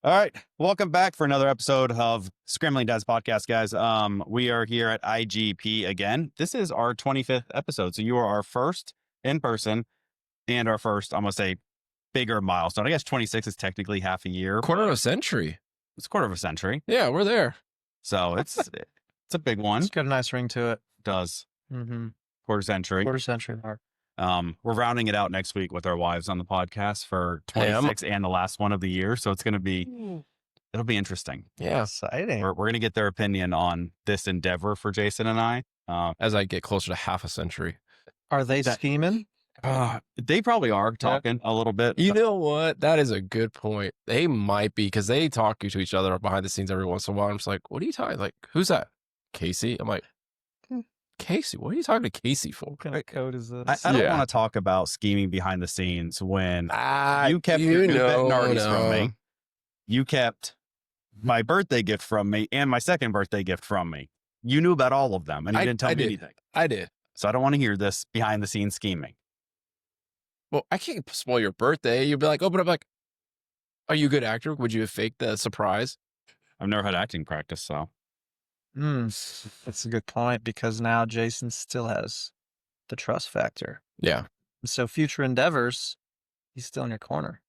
All right. Welcome back for another episode of Scrambling Dads Podcast, guys. We are here at IGP again. This is our 25th episode. So you are our first in person and our first, I'm going to say, bigger milestone. I guess 26 is technically half a year. Quarter of a century. It's a quarter of a century. Yeah, we're there. So it's a big one. It's got a nice ring to it. Does. Mm-hmm. Quarter century. Quarter century mark. We're rounding it out next week with our wives on the podcast for 26 and the last one of the year. So it's going to be, it'll be interesting. Yeah. Exciting. We're going to get their opinion on this endeavor for Jason and I. As I get closer to half a century. Are they scheming? They probably are talking a little bit. You know what? That is a good point. They might be, because they talk to each other behind the scenes every once in a while. I'm just like, what are you talking? Like, who's that? Casey? I'm like, Casey, what are you talking to Casey for? What kind of code is this? I don't want to talk about scheming behind the scenes when you kept you your know, Nardies from me. You kept my birthday gift from me and my second birthday gift from me. You knew about all of them and you didn't tell me anything. I did. So I don't want to hear this behind the scenes scheming. Well, I can't spoil your birthday. You'd be like, open up like, are you a good actor? Would you have faked the surprise? I've never had acting practice, so. That's a good point because now Jason still has the trust factor. Yeah. So future endeavors, he's still in your corner.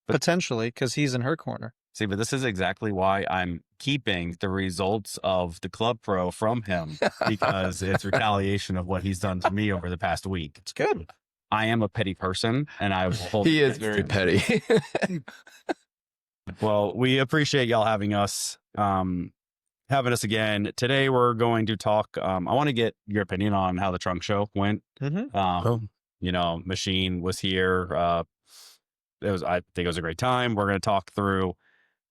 Potentially, because he's in her corner. See, but this is exactly why I'm keeping the results of the Club Pro from him because it's retaliation of what he's done to me over the past week. It's good. I am a petty person and I will hold He is very petty. Well, we appreciate y'all having us again. Today we're going to talk, I want to get your opinion on how the trunk show went. You know, Machine was here. I think it was a great time. We're going to talk through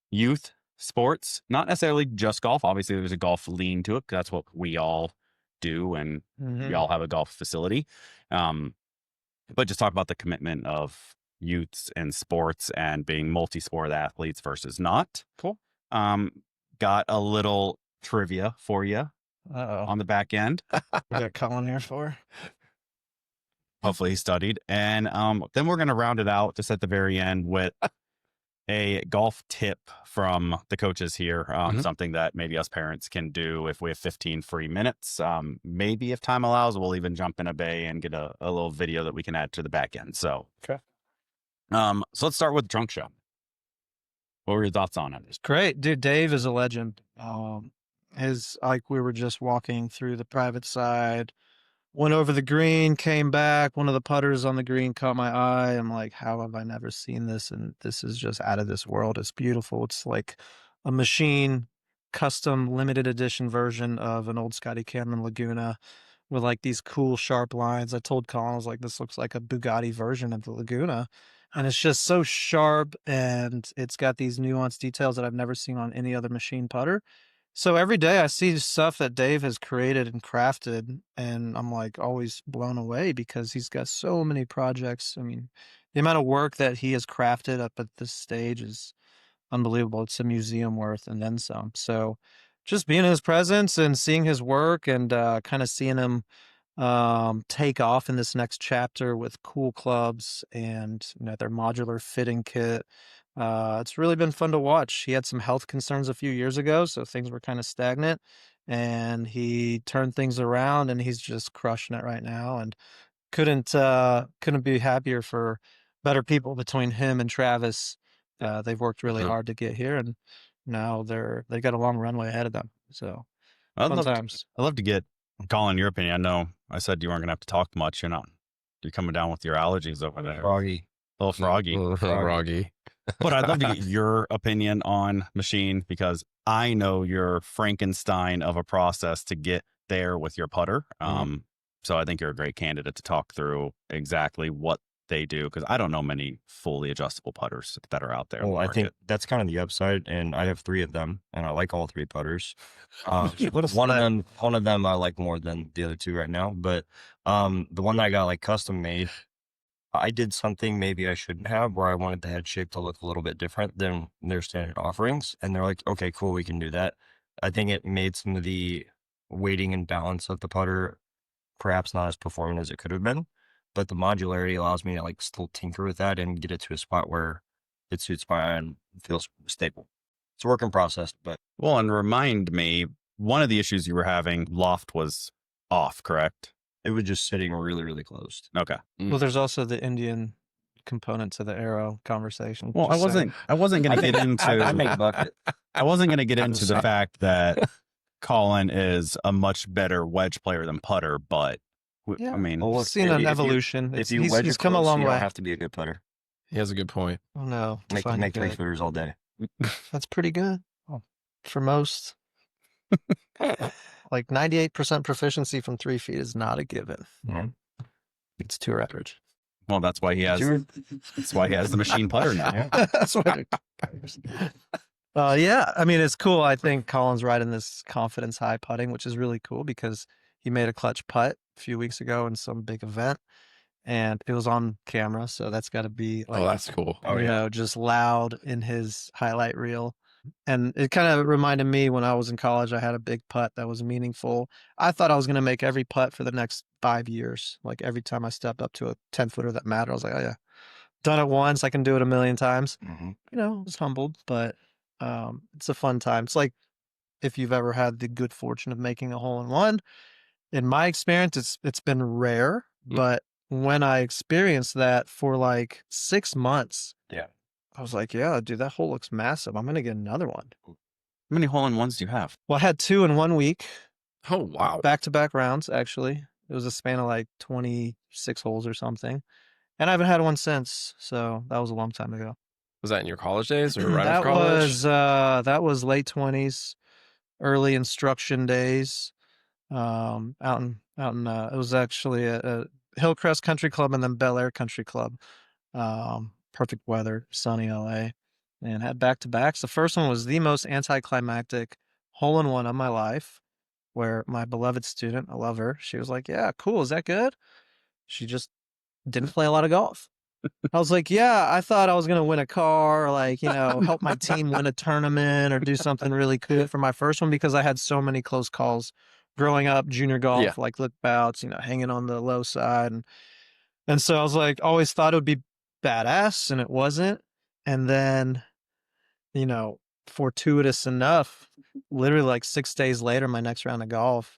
youth sports, not necessarily just golf. Obviously there's a golf lean to it because that's what we all do. And we all have a golf facility. But just talk about the commitment of youths and sports and being multi-sport athletes versus not. Cool. Got a little trivia for you on the back end. We got Colin here for. Hopefully he studied. And then we're going to round it out just at the very end with a golf tip from the coaches here. Something that maybe us parents can do if we have 15 free minutes. Maybe if time allows, we'll even jump in a bay and get a little video that we can add to the back end. So, Okay. So let's start with the trunk show. What were your thoughts on it? Great. Dude, Dave is a legend. Like we were just walking through the private side, went over the green, came back. One of the putters on the green caught my eye. I'm like, how have I never seen this? And this is just out of this world. It's beautiful. It's like a Machine custom limited edition version of an old Scotty Cameron Laguna with like these cool sharp lines. I told Colin, I was like, this looks like a Bugatti version of the Laguna. And it's just so sharp and it's got these nuanced details that I've never seen on any other Machine putter. So every day I see stuff that Dave has created and crafted, and I'm like always blown away because he's got so many projects. I mean, the amount of work that he has crafted up at this stage is unbelievable. It's a museum worth and then some. So just being in his presence and seeing his work and kind of seeing him take off in this next chapter with cool clubs and their modular fitting kit. It's really been fun to watch. He had some health concerns a few years ago, so things were kind of stagnant, and he turned things around and he's just crushing it right now, and couldn't be happier for better people between him and Travis. They've worked really hard to get here, and now they've got a long runway ahead of them. So fun times. I'd love to get Colin, your opinion. I know I said you weren't going to have to talk much. You're coming down with your allergies over there. Froggy. A little froggy. Froggy. But I'd love to get your opinion on Machine because I know you're Frankenstein of a process to get there with your putter. So I think you're a great candidate to talk through exactly what they do because I don't know many fully adjustable putters that are out there. Well, I think that's kind of the upside, and I have 3 of them, and I like all 3 putters. One of them I like more than the other 2 right now, but the one that I got like custom made, I did something maybe I shouldn't have where I wanted the head shape to look a little bit different than their standard offerings, and they're like, okay, cool, we can do that. I think it made some of the weighting and balance of the putter perhaps not as performant as it could have been. But the modularity allows me to like still tinker with that and get it to a spot where it suits my eye and feels stable. It's a work in process, but Well, and remind me, one of the issues you were having, loft was off, correct? it was just sitting really, really closed. Okay. Well, there's also the Indian component to the arrow conversation. Well, just saying. I wasn't going to get into I make a bucket. I wasn't going to get into the fact that Colin is a much better wedge player than putter, but Yeah. I mean, Well, look, Seen if an you- evolution. If you He's wedge it come a close, long you way. don't have to be a good putter. He has a good point. Oh no, Make define 3 good. footers all day. That's pretty good for most. Like 98% proficiency from 3 feet is not a given. Mhm. It's 2 average. well, that's why he has the machine putter now. Yeah. That's what it yeah, I mean, it's cool. I think Colin's riding this confidence high putting, which is really cool because he made a clutch putt a few weeks ago in some big event and it was on camera. So that's got to be like, Oh, that's cool. Oh, you yeah. know, just loud in his highlight reel. And it kind of reminded me when I was in college, I had a big putt that was meaningful. I thought I was going to make every putt for the next 5 years. Like every time I stepped up to a 10-footer that mattered, I was like, oh yeah, done it once. I can do it a million times. Mhm. You know, I was humbled, but it's a fun time. It's like if you've ever had the good fortune of making a hole in one. In my experience, it's been rare, but when I experienced that for like 6 months, Yeah. I was like, yeah, dude, that hole looks massive. I'm going to get another one. How many hole-in-ones do you have? Well, I had 2 in 1 week, Oh, wow. back-to-back rounds, actually. It was a span of like 26 holes or something. And I haven't had one since. So that was a long time ago. Was that in your college days or right that after college? that was late 20s, early instruction days. Out in it was actually a Hillcrest Country Club and then Bel Air Country Club. Perfect weather, sunny LA, and had back-to-backs. The first one was the most anticlimactic hole-in-one of my life, where my beloved student, I love her, she was like, yeah, cool, is that good? She just didn't play a lot of golf. I was like, yeah, I thought I was going to win a car, like, you know, help my team win a tournament or do something really cool for my first one because I had so many close calls growing up, junior golf, Yeah. like look bouts, you know, hanging on the low side. And so I was like, always thought it would be badass and it wasn't. And then, you know, fortuitous enough, literally like 6 days later, my next round of golf,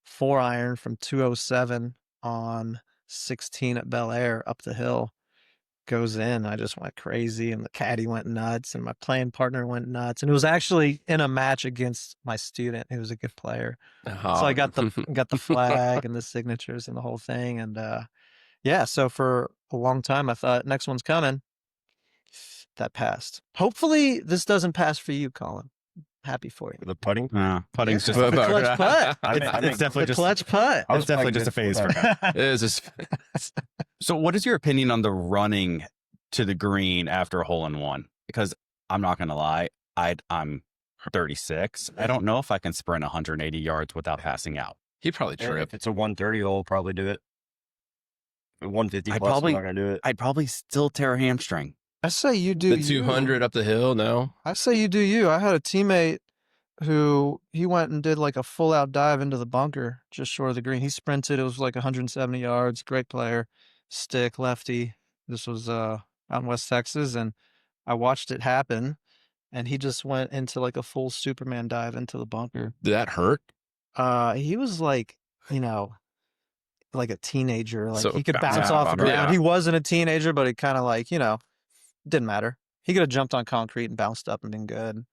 4-iron from 207 on 16 at Bel Air up the hill. Goes in. I just went crazy and the caddy went nuts and my playing partner went nuts. And it was actually in a match against my student who was a good player. So I got the flag and the signatures and the whole thing. And yeah, so for a long time I thought next one's coming. That passed. Hopefully this doesn't pass for you, Colin. Happy for you. The putting. Putting's Yeah. just The clutch putt. it's definitely The just clutch putt. it's definitely just a phase for him. It is just, So what is your opinion on the running to the green after a hole-in-one? Because I'm not going to lie, I'm 36. I don't know if I can sprint 180 yards without passing out. he'd probably If trip. it's a 130 hole, probably do it. 150 I'd plus, probably- I'm not gonna do it. I'd probably still tear a hamstring. I say you do The 200 up the hill, no? I say you do you. I had a teammate who he went and did like a full out dive into the bunker just short of the green. He sprinted. It was like 170 yards. Great player, stick, lefty. This was out in West Texas, and I watched it happen. And he just went into like a full Superman dive into the bunker. Did that hurt? He was like, you know, like a teenager. Like So he could bounce bounce out off the of it. ground. Yeah. He wasn't a teenager, but he kind of like, you know, didn't matter. He could have jumped on concrete and bounced up and been good.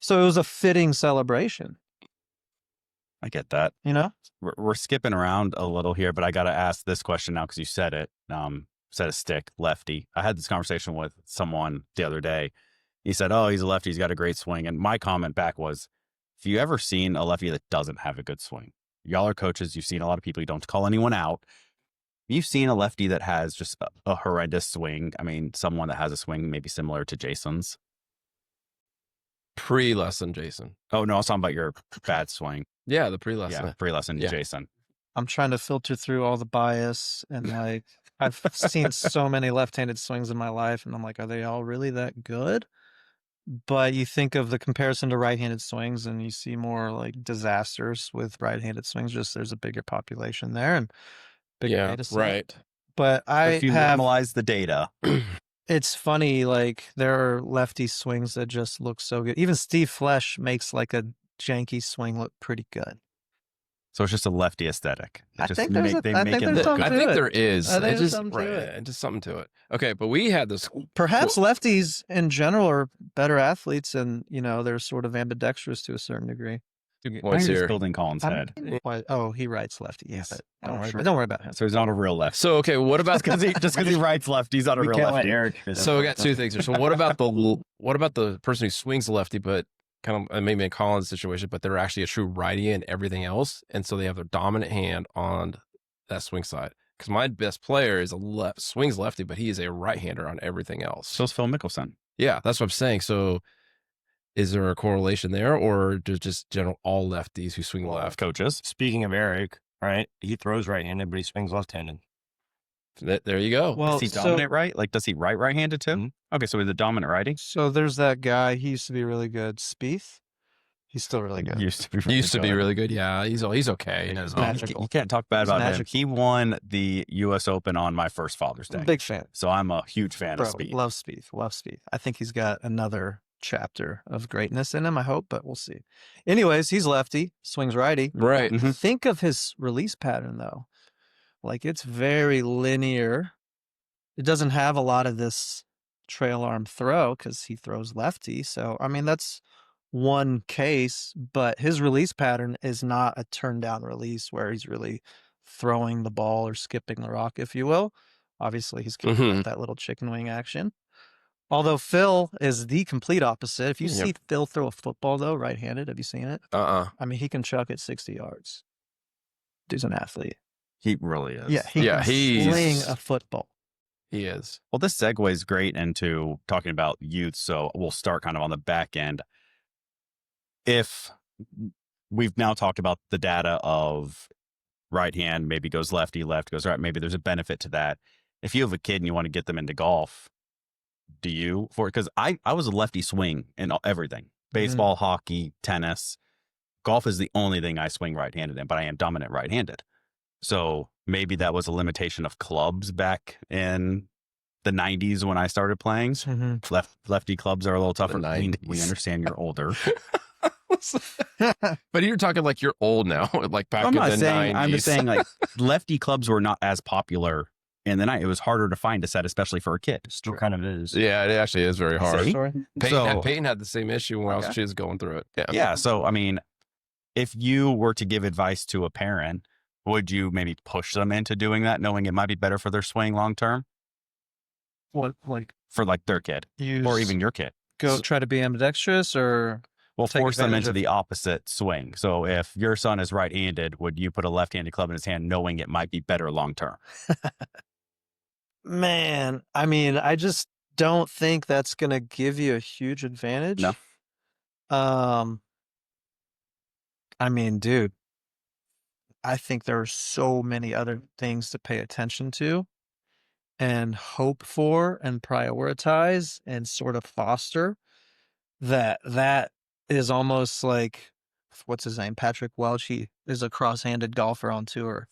So it was a fitting celebration, I get that. you know? We're skipping around a little here, but I got to ask this question now because you said it. Said a stick, lefty. I had this conversation with someone the other day. He said, oh, he's a lefty. He's got a great swing. And my comment back was, if you ever seen a lefty that doesn't have a good swing, y'all are coaches. You've seen a lot of people. You don't call anyone out. You've seen a lefty that has just a horrendous swing. I mean, someone that has a swing maybe similar to Jason's. Pre-lesson, Jason. Oh, no, I was talking about your bad swing. Yeah, the pre-lesson. Yeah, pre-lesson Yeah. Jason. I'm trying to filter through all the bias and like I've seen so many left-handed swings in my life and I'm like, are they all really that good? But you think of the comparison to right-handed swings and you see more like disasters with right-handed swings. Just there's a bigger population there and bigger Yeah, data set. right. But I If you have normalize the data, It's funny, like there are lefty swings that just look so good. Even Steve Flesh makes like a janky swing look pretty good. So it's just a lefty aesthetic. I think there's a- I think there's something I to think it. there is. I think It there's just something to it. right, just something to it. Okay, but we had this. Perhaps lefties in general are better athletes, and they're sort of ambidextrous to a certain degree. 2 Why points are you just here. building Colin's head? Oh, he writes lefty. Yeah, but sure. don't worry about him. So he's not a real left. So okay, what about Just because he writes left, he's not a We real can't let lefty. Eric. So we got two things here. So what about the person who swings the lefty, but kind of maybe in Colin's situation, but they're actually a true righty and everything else, and so they have their dominant hand on that swing side. Because my best player is swings lefty, but he is a right-hander on everything else. So's Phil Mickelson. Yeah, that's what I'm saying. So is there a correlation there, or just general all lefties who swing left? Coaches. Speaking of Eric, right? He throws right-handed, but he swings left-handed. There you go. Well, Does he dominant right? Like, does he right-handed too? Mhm. Okay, so he's a dominant righty. So there's that guy. He used to be really good. Spieth. He's still really good. Used to be really good. Yeah, he's okay. He's You can't talk bad He's about him. magical. He won the U.S. Open on my first Father's Day. Big fan. So I'm a huge fan Bro, of Speed. love Spieth. Love Spieth. I think he's got another chapter of greatness in him, I hope, but we'll see. Anyways, he's lefty, swings righty. Right. Mhm. Think of his release pattern, though. Like, it's very linear. It doesn't have a lot of this trail arm throw because he throws lefty. So, I mean, that's one case, but his release pattern is not a turn down release where he's really throwing the ball or skipping the rock, if you will. Obviously, he's got that little chicken wing action. Although Phil is the complete opposite. If you see Phil throw a football, though, right-handed, have you seen it? I mean, he can chuck it 60 yards. Dude's an athlete. He really is. Yeah, he can sling a football. He is. Well, this segues great into talking about youth. So we'll start kind of on the back end. If we've now talked about the data of right hand, maybe goes lefty, left goes right, maybe there's a benefit to that. If you have a kid and you want to get them into golf, do you? Because I was a lefty swing in everything. Baseball, hockey, tennis. Golf is the only thing I swing right-handed in, but I am dominant right-handed. So maybe that was a limitation of clubs back in the 90s when I started playing. Lefty clubs are a little tougher. We understand you're older. But you're talking like you're old now, like back in the 90s. I'm just saying, like, lefty clubs were not as popular in the night. It was harder to find a set, especially for a kid. Still kind of is. Yeah, it actually is very hard. See? Peyton had the same issue when she was going through it. Yeah. So, I mean, if you were to give advice to a parent, would you maybe push them into doing that, knowing it might be better for their swing long term? What, like for like their kid or even your kid? Try to be ambidextrous, or force them into the opposite swing. So if your son is right-handed, would you put a left-handed club in his hand, knowing it might be better long term? Man, I mean, I just don't think that's going to give you a huge advantage. No. I mean, dude, I think there are so many other things to pay attention to and hope for and prioritize and sort of foster that is almost like, what's his name? Patrick Welch. He is a cross-handed golfer on tour.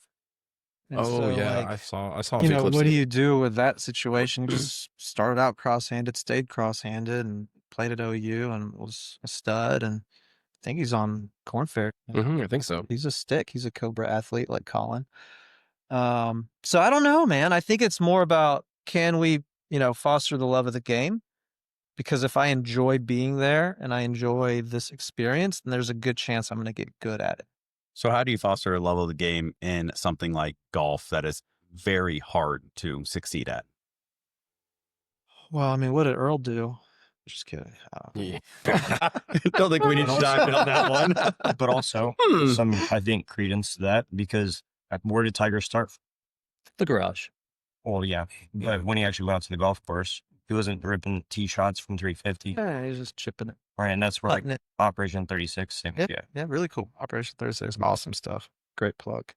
And I saw. A few You know, clips what of do it. you do with that situation? Just started out cross-handed, stayed cross-handed, and played at OU and was a stud. And I think he's on Corn Fair. I think so. He's a stick. He's a Cobra athlete like Colin. So I don't know, man. I think it's more about, can we, foster the love of the game? Because if I enjoy being there and I enjoy this experience, then there's a good chance I'm going to get good at it. So how do you foster a level of the game in something like golf that is very hard to succeed at? Well, I mean, what did Earl do? Just kidding. Don't think we need to dive in on that one. But also some, I think, credence to that, because where did Tiger start? The garage. Well, yeah, but when he actually went out to the golf course, he wasn't ripping tee shots from 350. Yeah, he's just chipping it. Right, and that's where like It. Operation 36. Same, Yeah, really cool. Operation 36, awesome stuff. Great plug.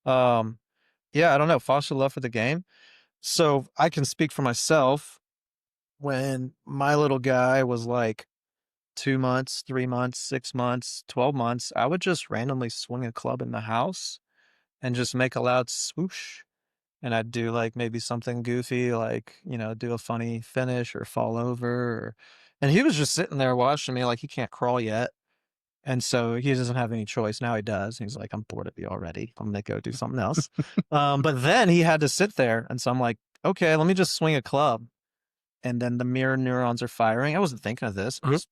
Yeah, I don't know. Foster love for the game. So I can speak for myself. When my little guy was like 2 months, 3 months, 6 months, 12 months, I would just randomly swing a club in the house and just make a loud swoosh. and I'd do like maybe something goofy, like, do a funny finish or fall over. And he was just sitting there watching me, like he can't crawl yet. And so he doesn't have any choice. Now he does. He's like, I'm bored of you already. I'm going to go do something else. But then he had to sit there. And so I'm like, okay, let me just swing a club. And then the mirror neurons are firing. I wasn't thinking of this. I was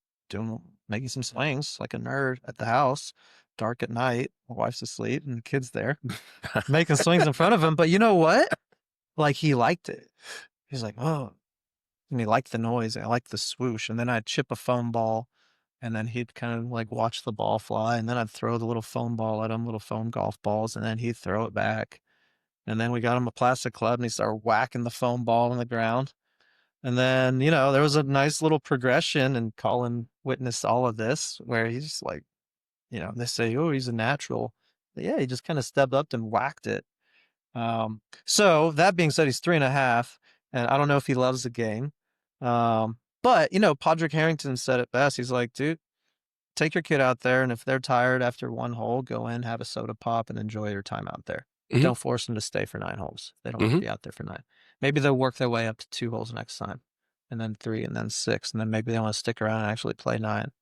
making some swings like a nerd at the house, dark at night. My wife's asleep and the kid's there making swings in front of him. But you know what? Like he liked it. He's like, oh, and he liked the noise. I liked the swoosh. And then I'd chip a foam ball and then he'd kind of like watch the ball fly. And then I'd throw the little foam ball at him, little foam golf balls. And then he'd throw it back. And then we got him a plastic club and he started whacking the foam ball on the ground. And then, there was a nice little progression, and Colin witnessed all of this where he's just like, they say, oh, he's a natural. But yeah, he just kind of stepped up and whacked it. So that being said, he's 3.5, and I don't know if he loves the game. But, Podrick Harrington said it best. He's like, dude, take your kid out there, and if they're tired after one hole, go in, have a soda pop, and enjoy your time out there. Don't force them to stay for 9 holes. They don't have to be out there for 9. Maybe they'll work their way up to 2 holes next time, and then 3, and then 6, and then maybe they want to stick around and actually play 9.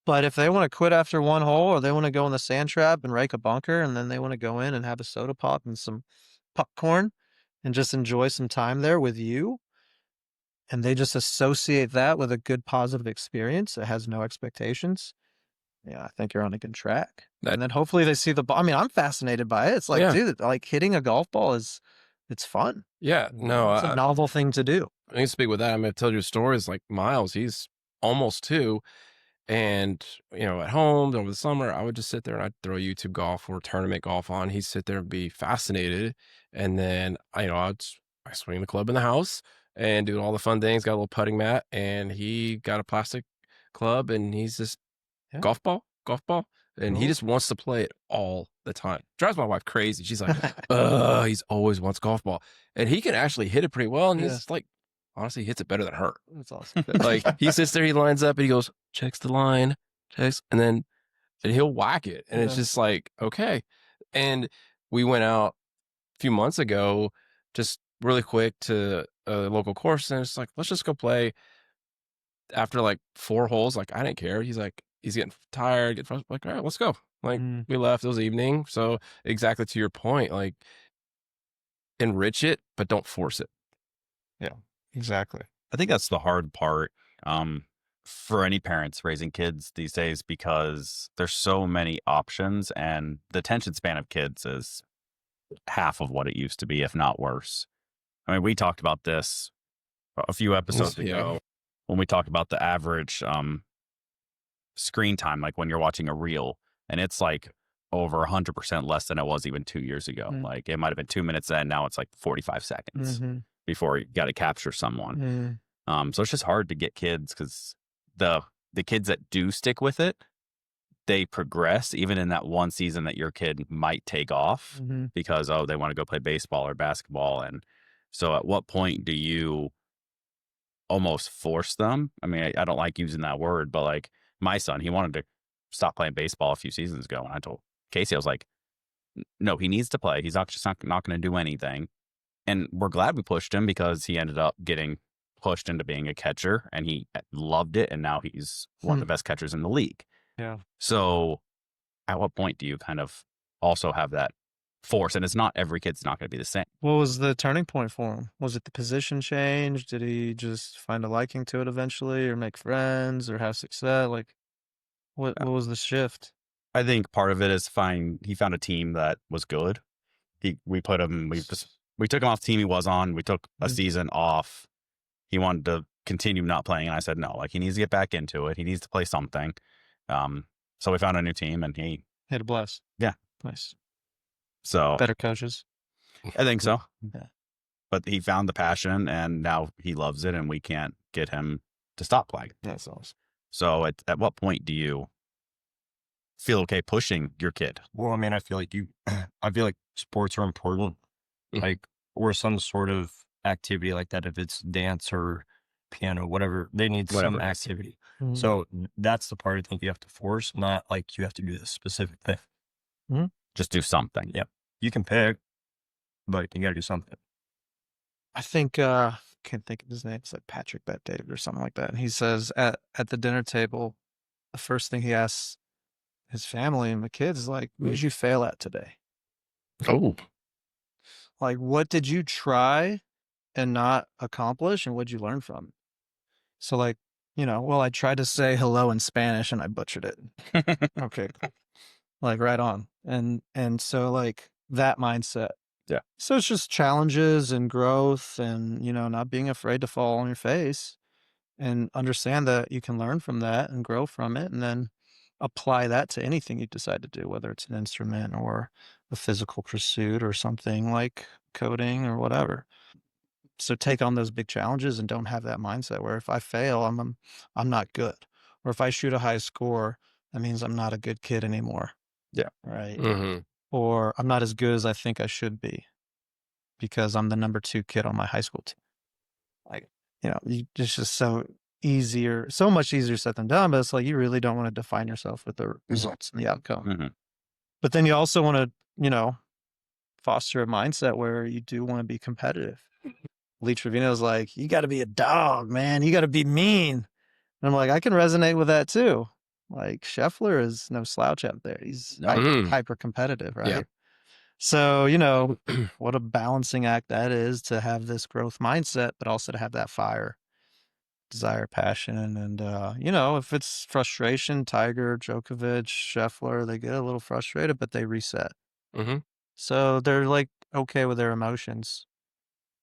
But if they want to quit after 1 hole, or they want to go in the sand trap and rake a bunker, and then they want to go in and have a soda pop and some popcorn and just enjoy some time there with you, and they just associate that with a good positive experience that has no expectations, yeah, I think you're on a good track. And then hopefully they see the ball. I mean, I'm fascinated by it. It's like, dude, like hitting a golf ball it's fun. Yeah, no. It's a novel thing to do. I can speak with that. I'm going to tell you stories like Miles. He's almost 2. And, at home over the summer, I would just sit there and I'd throw YouTube golf or tournament golf on. He'd sit there and be fascinated. And then, I swing the club in the house and do all the fun things. Got a little putting mat, and he got a plastic club, and he's just golf ball. And he just wants to play it all the time. Drives my wife crazy. She's like, he's always wants golf ball. And he can actually hit it pretty well. And he's like, honestly, hits it better than her. That's awesome. Like he sits there, he lines up and he goes, checks the line, and he'll whack it. And it's just like, okay. And we went out a few months ago, just really quick to a local course. And it's like, let's just go play. After like 4 holes, like I didn't care. He's like, he's getting tired, getting frustrated. Like, all right, let's go. Like we left. It was evening. So exactly to your point, like enrich it, but don't force it. Yeah, exactly. I think that's the hard part for any parents raising kids these days, because there's so many options and the attention span of kids is half of what it used to be, if not worse. I mean, we talked about this a few episodes ago when we talked about the average screen time, like when you're watching a reel, and it's like over 100% less than it was even 2 years ago. Like it might have been 2 minutes then, now it's like 45 seconds before you got to capture someone. So it's just hard to get kids, because the kids that do stick with it, they progress even in that one season that your kid might take off because, they want to go play baseball or basketball. And so at what point do you almost force them? I mean, I don't like using that word, but like my son, he wanted to stop playing baseball a few seasons ago. And I told Casey, I was like, no, he needs to play. He's not going to do anything. And we're glad we pushed him, because he ended up getting pushed into being a catcher and he loved it. And now he's one of the best catchers in the league. Yeah. So at what point do you kind of also have that force? And it's not, every kid's not going to be the same. What was the turning point for him? Was it the position change? Did he just find a liking to it eventually, or make friends, or have success? Like what was the shift? I think part of it is he found a team that was good. We took him off the team he was on. We took a season off. He wanted to continue not playing. And I said, no, like he needs to get back into it. He needs to play something. So we found a new team, and he hit a blast. Yeah. Nice. So better coaches. I think so. Yeah. But he found the passion, and now he loves it, and we can't get him to stop playing. That's awesome. So at what point do you feel okay pushing your kid? Well, I mean, I feel like sports are important, like, or some sort of activity like that. If it's dance or piano, whatever, they need some activity. So that's the part I think you have to force, not like you have to do this specific thing. Just do something. Yep. You can pick, but you got to do something. I think can't think of his name. It's like Patrick Bet David or something like that. And he says at the dinner table, the first thing he asks his family and the kids is like, "What did you fail at today? Oh, Like, what did you try and not accomplish, and what'd you learn from it?" So, like, well, I tried to say hello in Spanish and I butchered it. Okay, like right on. And so like that mindset. Yeah. So it's just challenges and growth and, not being afraid to fall on your face and understand that you can learn from that and grow from it and then apply that to anything you decide to do, whether it's an instrument or a physical pursuit or something like coding or whatever. So take on those big challenges and don't have that mindset where if I fail, I'm not good. Or if I shoot a high score, that means I'm not a good kid anymore. Yeah. Right. mm-hmm. Or I'm not as good as I think I should be because I'm the number 2 kid on my high school team. Like, it's just so much easier said than done, but it's like you really don't want to define yourself with the results and the outcome. Mm-hmm. But then you also want to, foster a mindset where you do want to be competitive. Lee Trevino's like, you got to be a dog, man. You got to be mean. And I'm like, I can resonate with that too. Like Scheffler is no slouch out there. He's hyper competitive, right? Yeah. So, what a balancing act that is to have this growth mindset, but also to have that fire, desire, passion. And, if it's frustration, Tiger, Djokovic, Scheffler, they get a little frustrated, but they reset. Mm-hmm. So they're like okay with their emotions,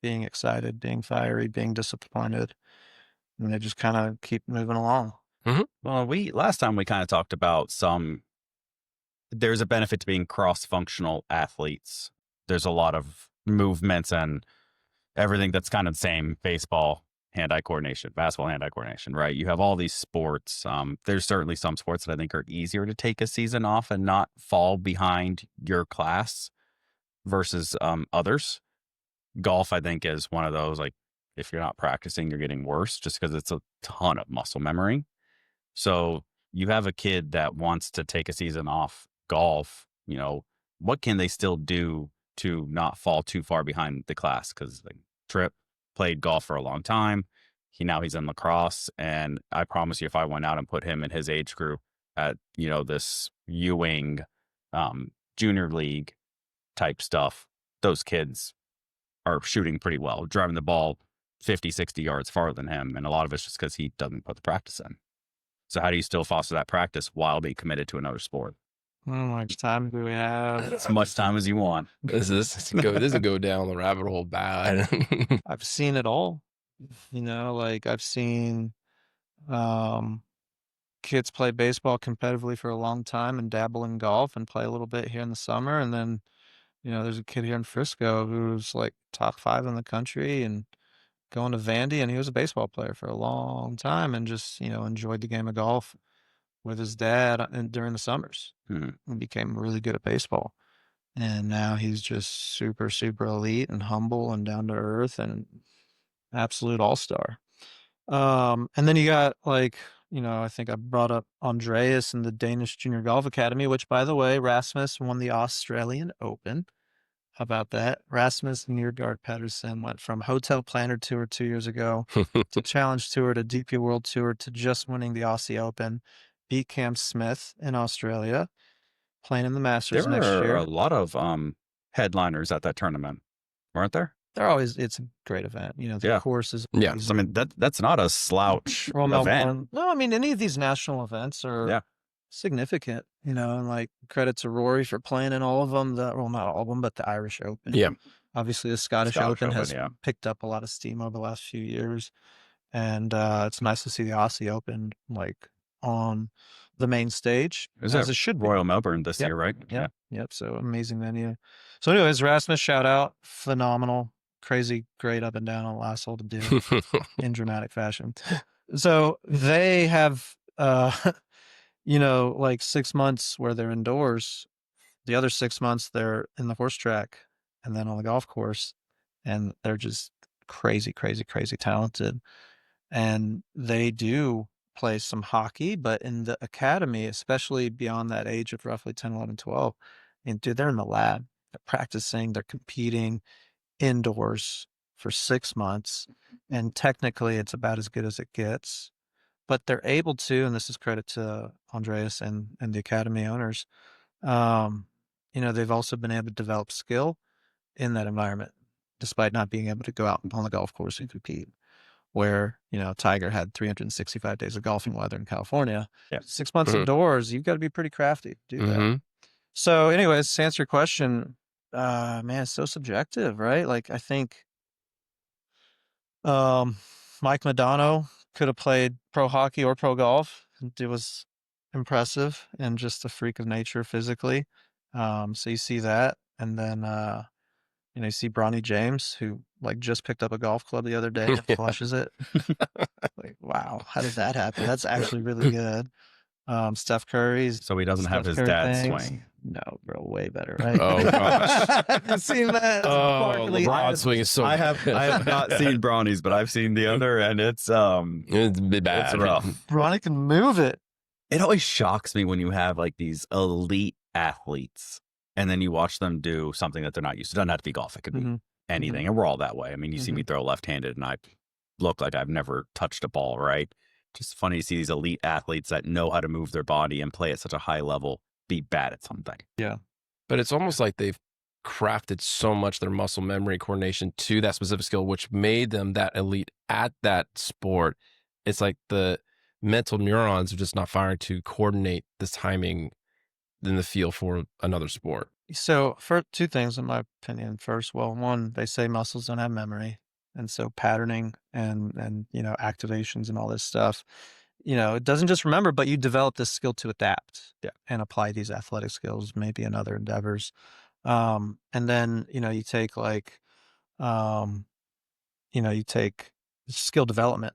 being excited, being fiery, being disappointed. And they just kind of keep moving along. Mm-hmm. Well, last time we kind of talked about there's a benefit to being cross-functional athletes. There's a lot of movements and everything that's kind of the same: baseball, hand-eye coordination, basketball, hand-eye coordination, right? You have all these sports. There's certainly some sports that I think are easier to take a season off and not fall behind your class versus others. Golf, I think, is one of those, like, if you're not practicing, you're getting worse just because it's a ton of muscle memory. So you have a kid that wants to take a season off golf, what can they still do to not fall too far behind the class? Because like Tripp played golf for a long time. He's in lacrosse. And I promise you, if I went out and put him in his age group at, this Ewing junior league type stuff, those kids are shooting pretty well, driving the ball 50, 60 yards farther than him. And a lot of it's just because he doesn't put the practice in. So how do you still foster that practice while being committed to another sport? How much time do we have? As much time as you want. This will go down the rabbit hole bad. I've seen it all. Like I've seen kids play baseball competitively for a long time and dabble in golf and play a little bit here in the summer. And then, there's a kid here in Frisco who's like top 5 in the country and going to Vandy, and he was a baseball player for a long time and just, enjoyed the game of golf with his dad during the summers and became really good at baseball. And now he's just super, super elite and humble and down to earth and absolute all-star. And then you got like, I think I brought up Andreas and the Danish Junior Golf Academy, which by the way, Rasmus won the Australian Open. How about that? Rasmus Nørgaard Pedersen went from Hotel Planner Tour 2 years ago to Challenge Tour to DP World Tour to just winning the Aussie Open. Beat Cam Smith in Australia, playing in the Masters next year. There are a lot of headliners at that tournament, weren't there? It's a great event. The course is amazing. So, I mean, that's not a slouch event. Melbourne. No, I mean, any of these national events are significant, and like credit to Rory for playing in all of them. Not all of them, but the Irish Open. Yeah. Obviously, the Scottish Open has picked up a lot of steam over the last few years. And it's nice to see the Aussie Open like on the main stage. As it should be. Royal Melbourne this year, right? Yep. So amazing venue. So anyways, Rasmus, shout out. Phenomenal. Crazy, great up and down on the last hole to do in dramatic fashion. So they have, like 6 months where they're indoors. The other 6 months they're in the horse track and then on the golf course. And they're just crazy, crazy, crazy talented. And they do play some hockey, but in the academy, especially beyond that age of roughly 10, 11, 12, and dude, they're in the lab. They're practicing, they're competing indoors for 6 months, and technically it's about as good as it gets. But they're able to, and this is credit to Andreas and the academy owners, they've also been able to develop skill in that environment, despite not being able to go out on the golf course and compete. Where, Tiger had 365 days of golfing weather in California. Yeah. 6 months indoors, you've got to be pretty crafty to do that. Mm-hmm. So anyways, to answer your question, man, it's so subjective, right? Like, I think Mike Madonna could have played pro hockey or pro golf. It was impressive and just a freak of nature physically. So you see that. And then, you see Bronny James, who like just picked up a golf club the other day and flushes it. Like, wow, how did that happen? That's actually really good. Steph Curry's. So he doesn't have his Curry dad's things. swing. No, bro, way better, right? Oh, gosh. I've seen that. Oh, Sparkly LeBron's eyes. swing is so I have not seen Bronny's, but I've seen the other, and it's bad. it's rough. Bronny can move it. It always shocks me when you have like these elite athletes and then you watch them do something that they're not used to. It doesn't have to be golf. It could be anything. And we're all that way. I mean, you see me throw left-handed and I look like I've never touched a ball, right? Just funny to see these elite athletes that know how to move their body and play at such a high level be bad at something. Yeah. But it's almost like they've crafted so much their muscle memory coordination to that specific skill, which made them that elite at that sport. It's like the mental neurons are just not firing to coordinate this timing in the field for another sport. So, for two things, in my opinion. First, well, one, they say muscles don't have memory, and so patterning and activations and all this stuff, it doesn't just remember, but you develop this skill to adapt and apply these athletic skills, maybe in other endeavors. And then you take you take skill development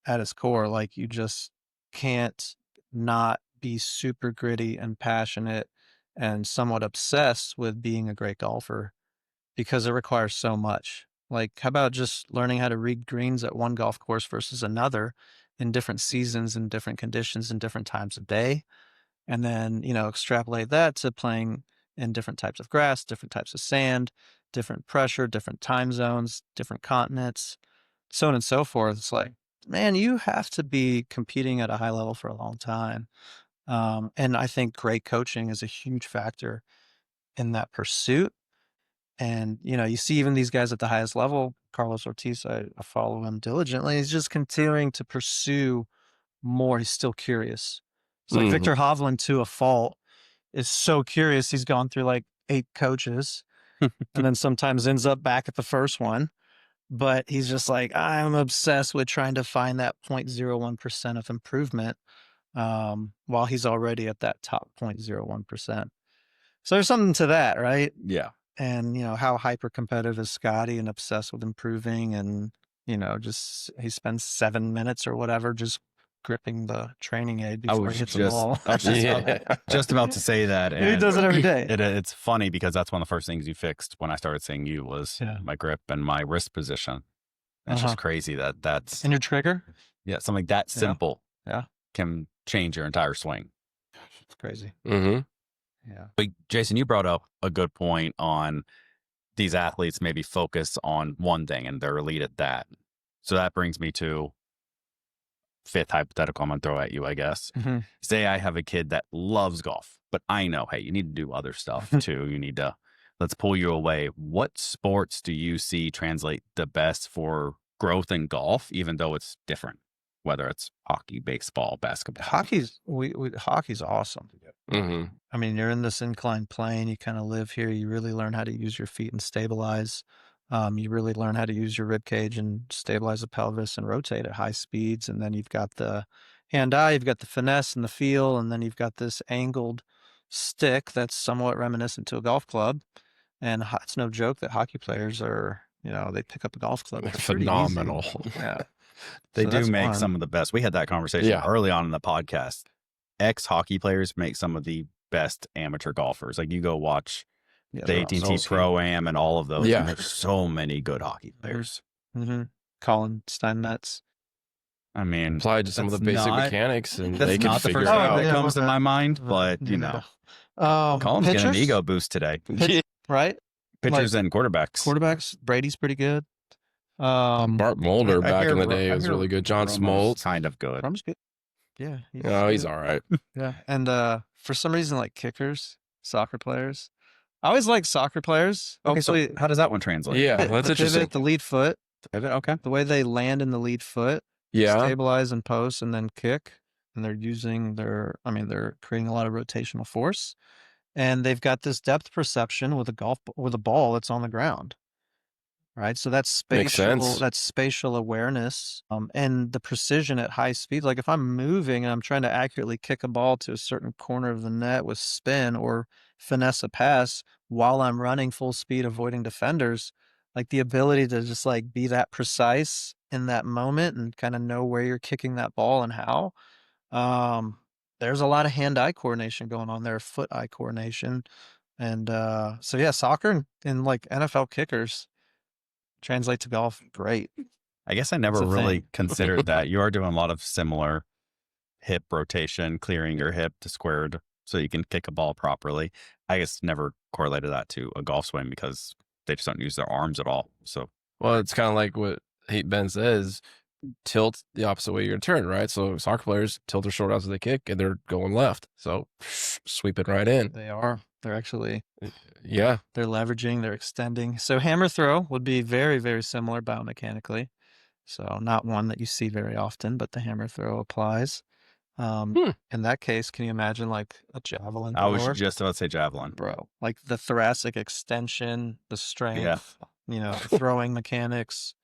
at its core. Like, you just can't not be super gritty and passionate and somewhat obsessed with being a great golfer, because it requires so much. Like, how about just learning how to read greens at one golf course versus another in different seasons and different conditions and different times of day? And then, extrapolate that to playing in different types of grass, different types of sand, different pressure, different time zones, different continents, so on and so forth. It's like, man, you have to be competing at a high level for a long time. And I think great coaching is a huge factor in that pursuit. And, you see even these guys at the highest level, Carlos Ortiz, I follow him diligently. He's just continuing to pursue more. He's still curious. It's like Victor Hovland, to a fault, is so curious. He's gone through like 8 coaches and then sometimes ends up back at the first one. But he's just like, I'm obsessed with trying to find that 0.01% of improvement while he's already at that top 0.01%. So there's something to that, right? Yeah. And, how hyper competitive is Scotty and obsessed with improving, and, just he spends 7 minutes or whatever just gripping the training aid before he hits the ball. I was just about to say that. And he does it every day. It's funny because that's one of the first things you fixed when I started seeing you was my grip and my wrist position. And it's just crazy that's... And your trigger? Yeah, something that simple Yeah. can change your entire swing. It's crazy. Mm-hmm. Yeah. But Jason, you brought up a good point on these athletes maybe focus on one thing and they're elite at that. So that brings me to 5th hypothetical I'm going to throw at you, I guess. Say I have a kid that loves golf, but I know, hey, you need to do other stuff too. You need to, let's pull you away. What sports do you see translate the best for growth in golf, even though it's different? Whether it's hockey, baseball, basketball. Hockey's awesome. Mm-hmm. I mean, you're in this inclined plane. You kind of live here. You really learn how to use your feet and stabilize. You really learn how to use your rib cage and stabilize the pelvis and rotate at high speeds. And then you've got the hand-eye, you've got the finesse and the feel, and then you've got this angled stick that's somewhat reminiscent to a golf club. And it's no joke that hockey players are, they pick up a golf club. It's pretty phenomenal. easy. Yeah. They So do that's make fun. some of the best. We had that conversation early on in the podcast. Ex-hockey players make some of the best amateur golfers. Like, you go watch the AT&T Pro-Am and all of those. Yeah. And there's so many good hockey players. Colin Steinmetz. I mean, Applied to some of the that's basic not- mechanics, and that's they can not the figure first it thing out. that comes to my mind, but, Colin's getting an Pitchers? ego boost today. Right? Pitchers and quarterbacks. Quarterbacks, Brady's pretty good. Bart Mulder I back hear in the Ro- day I was hear really good. John Romo's Smoltz. kind of good. Rum's good. Yeah. He's all right. Yeah. And for some reason, like kickers, soccer players. I always like soccer players. Okay, so Hopefully, how does that one translate? Yeah, the that's interesting. pivot, the lead foot, Okay. the way they land in the lead foot, Yeah. stabilize and post and then kick. And they're they're creating a lot of rotational force. And they've got this depth perception with a ball that's on the ground. Right. So that's Makes sense. spatial awareness. And the precision at high speed. Like if I'm moving and I'm trying to accurately kick a ball to a certain corner of the net with spin or finesse a pass while I'm running full speed, avoiding defenders, like the ability to just like be that precise in that moment and kind of know where you're kicking that ball and how. There's a lot of hand-eye coordination going on there, foot-eye coordination. And so yeah, soccer and like NFL kickers translate to golf. Great. I guess I never It's a really thing. considered that. You are doing a lot of similar hip rotation, clearing your hip to squared so you can kick a ball properly. I guess never correlated that to a golf swing because they just don't use their arms at all. So, Well, it's kind of like what Ben says, tilt the opposite way you're going to turn, right? So soccer players tilt their short out as they kick and they're going left. So sweep it right in. They are. They're actually, Yeah. they're leveraging, they're extending. So hammer throw would be very, very similar biomechanically. So not one that you see very often, but the hammer throw applies. In that case, can you imagine like a javelin I was thrower? just about to say javelin. Bro, like the thoracic extension, the strength, throwing mechanics,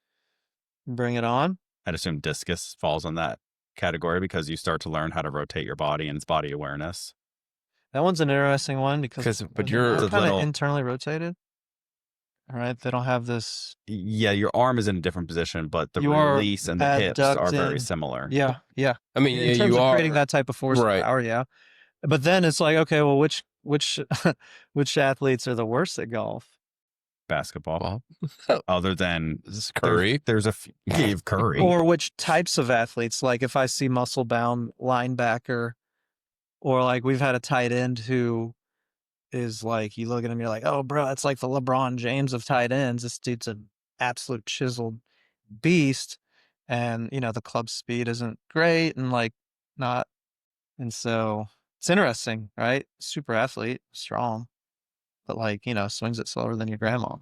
bring it on. I'd assume discus falls in that category because you start to learn how to rotate your body and its body awareness. That one's an interesting one because but you're It's a kind of little- internally rotated. All right, they don't have this. Yeah, your arm is in a different position, but the You are release and the hips are very adducted. similar. Yeah. I mean, In terms you of are creating that type of force and right. power, yeah. But then it's like, okay, well, which which athletes are the worst at golf? Basketball. Well, Other than is this Curry? there's a few, Dave Curry. Or which types of athletes? Like if I see muscle bound linebacker, or like we've had a tight end who is like, you look at him, you're like, oh, bro, that's like the LeBron James of tight ends. This dude's an absolute chiseled beast. And, the club speed isn't great and like not. And so it's interesting, right? Super athlete, strong, but like, swings it slower than your grandma.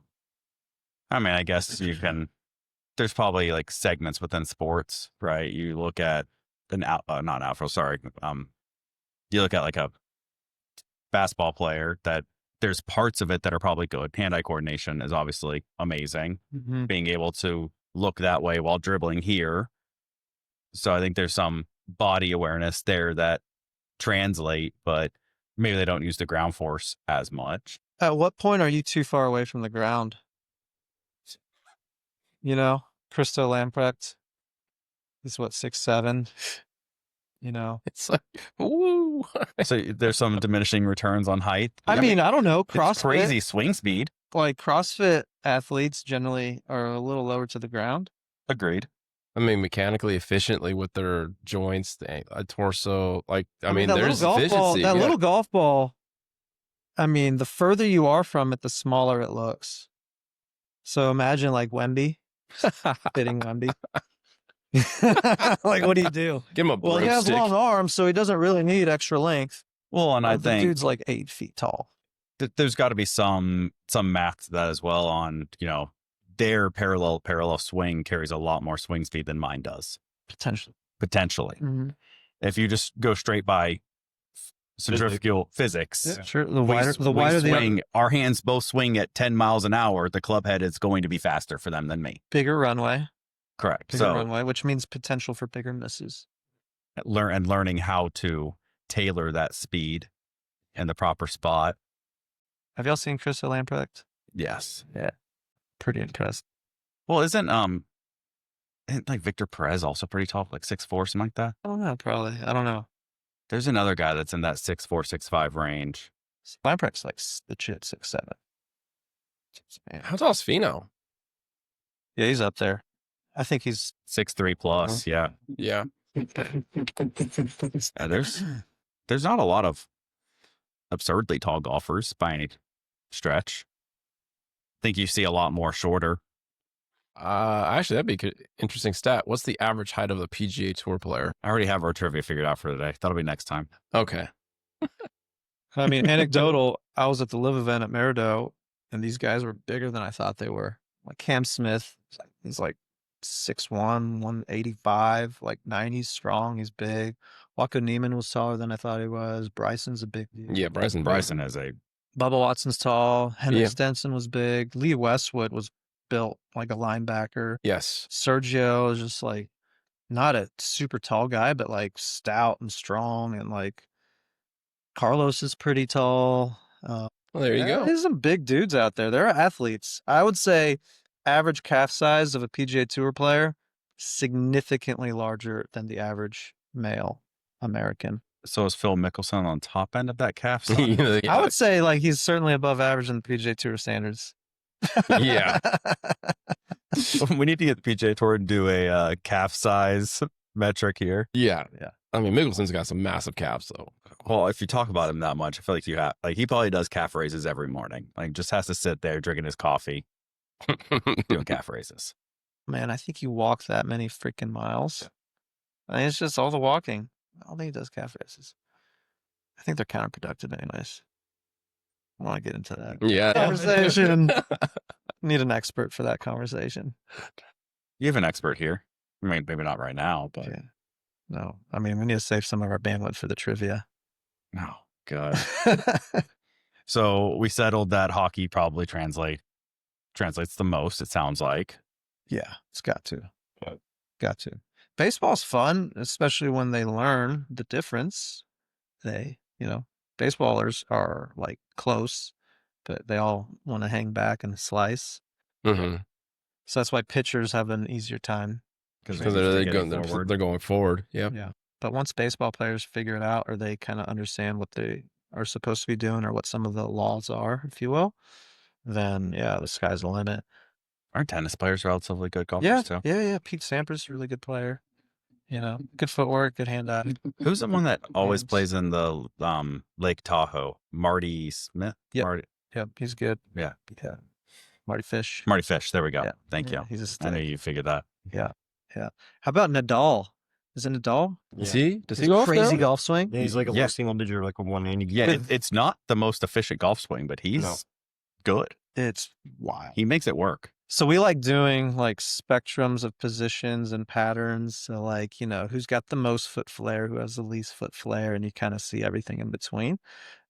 I mean, I guess you can. There's probably like segments within sports, right? You look at not outfield. Sorry, you look at like a basketball player that there's parts of it that are probably good. Hand-eye coordination is obviously amazing. Mm-hmm. Being able to look that way while dribbling here. So I think there's some body awareness there that translate, but maybe they don't use the ground force as much. At what point are you too far away from the ground? Christo Lamprecht is what, 6'7", It's like, woo. So there's some diminishing returns on height. I mean, I don't know. It's CrossFit, crazy swing speed. like CrossFit athletes generally are a little lower to the ground. Agreed. I mean, mechanically efficiently with their joints, a torso. Like, I mean, that there's little golf ball, efficiency. that yeah. little golf ball. I mean, the further you are from it, the smaller it looks. So imagine like Wemby, hitting Wemby. Like, what do you do? Give him a Well, he has broomstick. long arms, so he doesn't really need extra length. Well, and I The think dude's like 8 feet tall. there's got to be some math to that as well. On their parallel swing carries a lot more swing speed than mine does. Potentially. Potentially, if you just go straight by centrifugal physics. Yeah, sure. The wider the swing, our hands both swing at 10 miles an hour. The club head is going to be faster for them than me. bigger runway, Correct. So runway, which means potential for bigger misses. learning how to tailor that speed in the proper spot. Have y'all seen Christo Lamprecht? Yes. Pretty impressed. Well, isn't like Victor Perez also pretty tall, like 6'4", something like that? I don't know, probably. I don't know. There's another guy that's in that 6'4", 6'5" range. Lamprecht's like legit 6'7". Man. How tall is Fino? Yeah, he's up there. I think he's 6'3" plus. Yeah. Yeah. There's not a lot of absurdly tall golfers by any stretch. think you see a lot more shorter. Actually, that'd be an interesting stat. What's the average height of a PGA Tour player? I already have our trivia figured out for today. That'll be next time. Okay. I mean, anecdotal, I was at the live event at Merido, and these guys were bigger than I thought they were. Like Cam Smith, he's like 6'1", 185, like 90s strong. He's big. Wacko Neiman was taller than I thought he was. Bryson's a big dude. Yeah, Bryson is a Bubba Watson's tall. Henrik Yeah. Stenson was big. Lee Westwood was built like a linebacker. Yes. Sergio is just like not a super tall guy, but like stout and strong. And like Carlos is pretty tall. Well, there you go. There's some big dudes out there. There are athletes. I would say average calf size of a PGA Tour player significantly larger than the average male American. So is Phil Mickelson on top end of that calf size? Yeah. I would say like he's certainly above average in the PGA Tour standards. Yeah. We need to get the PGA Tour to do a calf size metric here. Yeah. Yeah. I mean, Mickelson's got some massive calves, though. Well, if you talk about him that much, I feel like you have like he probably does calf raises every morning. Like just has to sit there drinking his coffee, doing calf raises. Man, I think he walks that many freaking miles. I mean, it's just all the walking. I don't think he does calf races. I think they're counterproductive anyways. I want to get into that Yeah. conversation. Need an expert for that conversation. You have an expert here. I mean, maybe not right now, but Yeah. No, I mean, we need to save some of our bandwidth for the trivia. no, God. So we settled that hockey probably translates the most. It sounds like. Yeah, it's got to. Got to. Baseball's fun, especially when they learn the difference. Baseballers are like close, but they all want to hang back and slice. Mm-hmm. So that's why pitchers have an easier time. Because they're going forward. Yep. Yeah. But once baseball players figure it out, or they kind of understand what they are supposed to be doing or what some of the laws are, if you will, then yeah, the sky's the limit. Aren't tennis players relatively good golfers too? Yeah. Pete Sampras, really good player. Good footwork, good hand-eye. Who's the one that always Games. plays in the Lake Tahoe? Marty Smith? Yep. Yep, he's good. Yeah. Marty Fish. Marty Fish. There we go. Yeah. Thank you. He's a I know stick. you figured that. Yeah. How about Nadal? Is it Nadal? Does he His go off crazy now? golf swing? Yeah, he's like a Yeah. low single digit, like a 190. Yeah, it's not the most efficient golf swing, but he's No. good. It's wild. He makes it work. So we like doing like spectrums of positions and patterns. So like, who's got the most foot flare, who has the least foot flare, and you kind of see everything in between.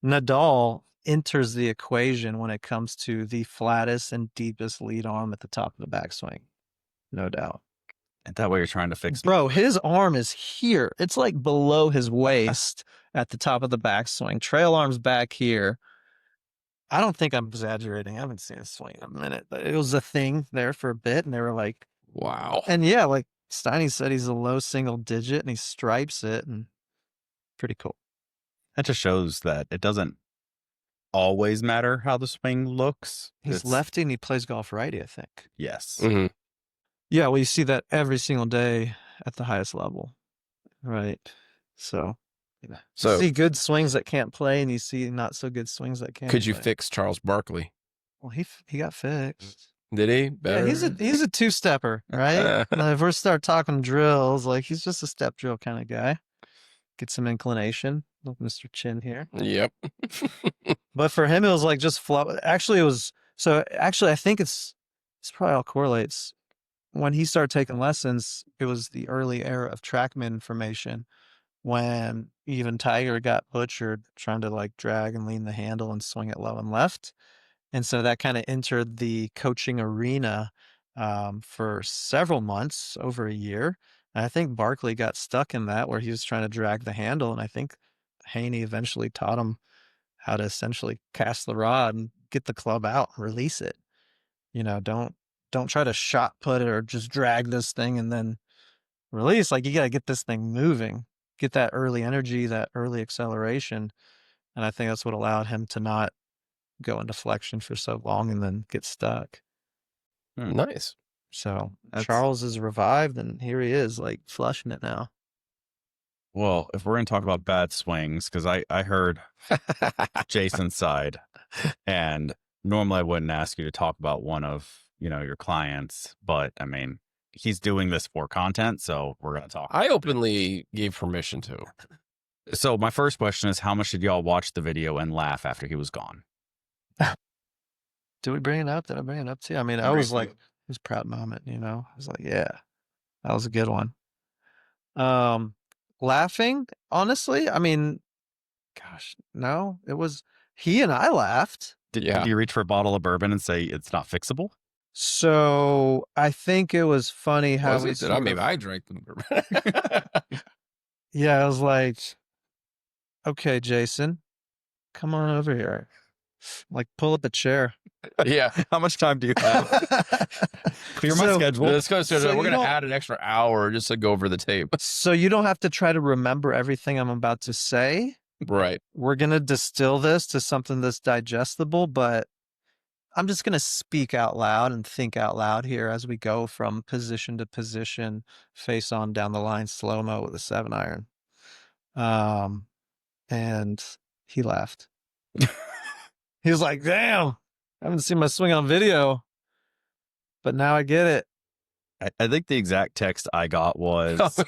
Nadal enters the equation when it comes to the flattest and deepest lead arm at the top of the backswing. No doubt. And that way you're trying to fix Bro, his arm is here. It's like below his waist at the top of the backswing. Trail arm's back here. I don't think I'm exaggerating. I haven't seen a swing in a minute, but it was a thing there for a bit, and they were like, Wow. and yeah, like Steiny said, he's a low single digit, and he stripes it, and pretty cool. That just shows that it doesn't always matter how the swing looks. He's It's- lefty, and he plays golf righty, I think. Yes. Mm-hmm. Yeah, well, you see that every single day at the highest level, right? So, you see good swings that can't play, and you see not so good swings that can. Could you play. fix Charles Barkley? Well, he got fixed. Did he? Better? Yeah, he's a two-stepper, right? Now, if we start talking drills, like he's just a step drill kind of guy. Get some inclination, like Mr. Chin here. Yep. But for him, it was like just flow. Actually, it was so. Actually, I think it's probably all correlates. When he started taking lessons, it was the early era of TrackMan formation, when even Tiger got butchered trying to like drag and lean the handle and swing it low and left. And so that kind of entered the coaching arena for several months, over a year. And I think Barkley got stuck in that, where he was trying to drag the handle. And I think Haney eventually taught him how to essentially cast the rod and get the club out and release it. Don't try to shot put it or just drag this thing and then release. Like, you got to get this thing moving, get that early energy, that early acceleration. And I think that's what allowed him to not go into flexion for so long and then get stuck. Nice. So Charles is revived, and here he is, like flushing it now. Well, if we're going to talk about bad swings, because I heard Jason's side, and normally I wouldn't ask you to talk about one of, your clients, but I mean, he's doing this for content, so we're going to talk. I openly gave permission to. So my first question is, how much did y'all watch the video and laugh after he was gone? Did we bring it up? Did I bring it up to you? I mean, I was like, it was a proud moment, I was like, yeah, that was a good one. Laughing, honestly, I mean, gosh, no, it was, he and I laughed. Did you reach for a bottle of bourbon and say it's not fixable? So I think it was funny how we said, maybe I drank the bourbon. Yeah, I was like, okay, Jason, come on over here. Like, pull up a chair. Yeah. How much time do you have? Clear my schedule. Let's go. So we're going to add an extra hour just to go over the tape. So you don't have to try to remember everything I'm about to say. Right. We're going to distill this to something that's digestible, but I'm just going to speak out loud and think out loud here as we go from position to position, face on down the line, slow-mo with a 7-iron. And he laughed. He was like, damn, I haven't seen my swing on video, but now I get it. I think the exact text I got was,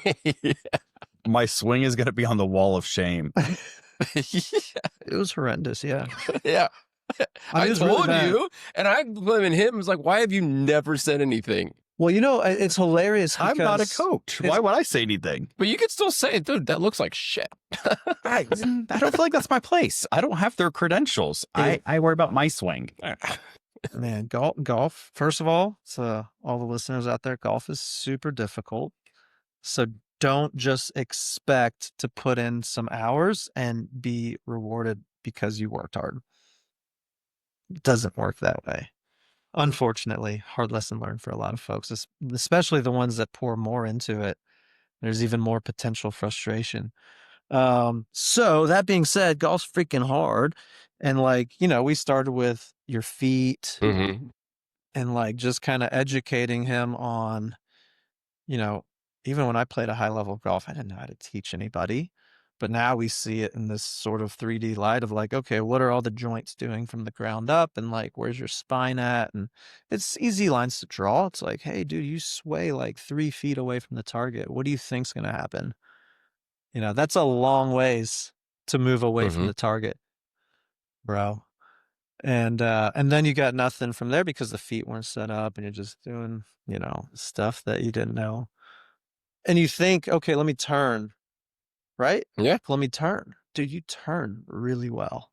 my swing is going to be on the wall of shame. It was horrendous. Yeah. Yeah. I told really you, and I'm blaming him. It's like, why have you never said anything? Well, it's hilarious. I'm not a coach. Why would I say anything? But you could still say, dude, that looks like shit. I don't feel like that's my place. I don't have their credentials. I worry about my swing. Man, golf. First of all, so all the listeners out there, golf is super difficult. So don't just expect to put in some hours and be rewarded because you worked hard. It doesn't work that way. Unfortunately, hard lesson learned for a lot of folks, especially the ones that pour more into it. There's even more potential frustration. So that being said, golf's freaking hard. And we started with your feet and just kind of educating him on, even when I played a high level of golf, I didn't know how to teach anybody. But now we see it in this sort of 3D light of okay, what are all the joints doing from the ground up? And where's your spine at? And it's easy lines to draw. It's like, hey, dude, you sway 3 feet away from the target. What do you think's going to happen? That's a long ways to move away from the target, bro. And then you got nothing from there because the feet weren't set up and you're just doing, stuff that you didn't know. And you think, okay, let me turn. Right? Yeah. Let me turn. Dude, you turn really well.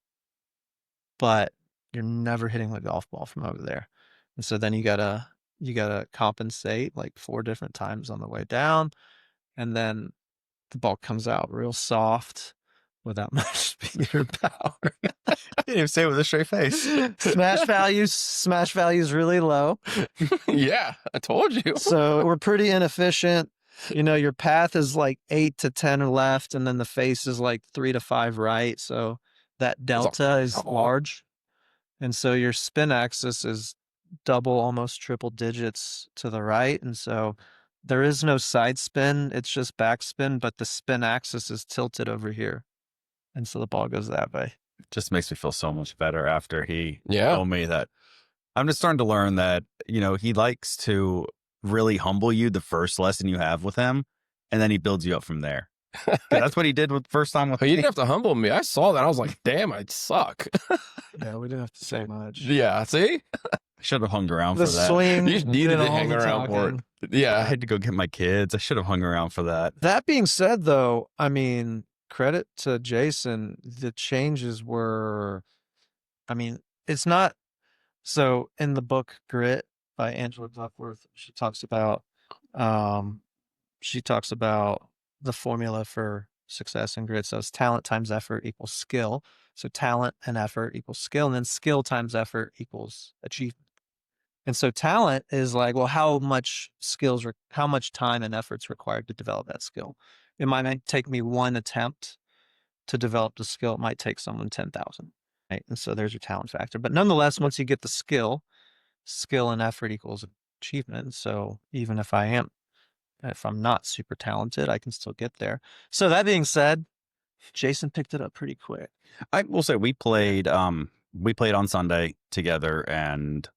But you're never hitting the golf ball from over there. And so then you gotta compensate 4 different times on the way down. And then the ball comes out real soft without much speed or power. You didn't even say it with a straight face. Smash values really low. Yeah, I told you. So we're pretty inefficient. Your path is 8 to 10 left, and then the face is 3 to 5 right. So that delta is large. And so your spin axis is double, almost triple digits to the right. And so there is no side spin. It's just backspin, but the spin axis is tilted over here. And so the ball goes that way. It just makes me feel so much better after he told me that. I'm just starting to learn that, he likes to really humble you the first lesson you have with him, and then he builds you up from there. That's what he did with first time with me. He didn't have to humble me. I saw that. I was like, damn, I suck. Yeah, we didn't have to say much. Yeah, see? I should have hung around the for that. Swing you just needed to hang around for it. Yeah. I had to go get my kids. I should have hung around for that. That being said, though, I mean, credit to Jason, the changes were, it's not, so in the book Grit by Angela Duckworth, she talks about the formula for success in grit. So it's talent times effort equals skill. So talent and effort equals skill, and then skill times effort equals achievement. And so talent is well, how much time and effort's required to develop that skill. It might take me 1 attempt to develop the skill. It might take someone 10,000. Right? And so there's your talent factor. But nonetheless, once you get the skill and effort equals achievement. So even if I'm not super talented, I can still get there. So that being said, Jason picked it up pretty quick. I will say we played we played on Sunday together, and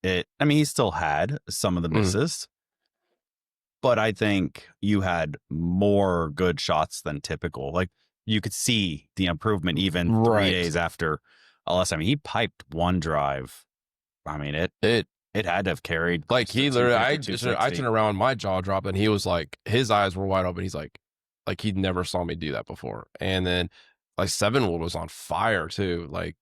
he still had some of the misses, but I think you had more good shots than typical. Like, you could see the improvement even 3 days after. Unless, he piped one drive. It had to have carried. Like, he literally, I 260. turned around, my jaw dropped, and he was like, his eyes were wide open. He's like he never saw me do that before. And then like 7-wood was on fire too, like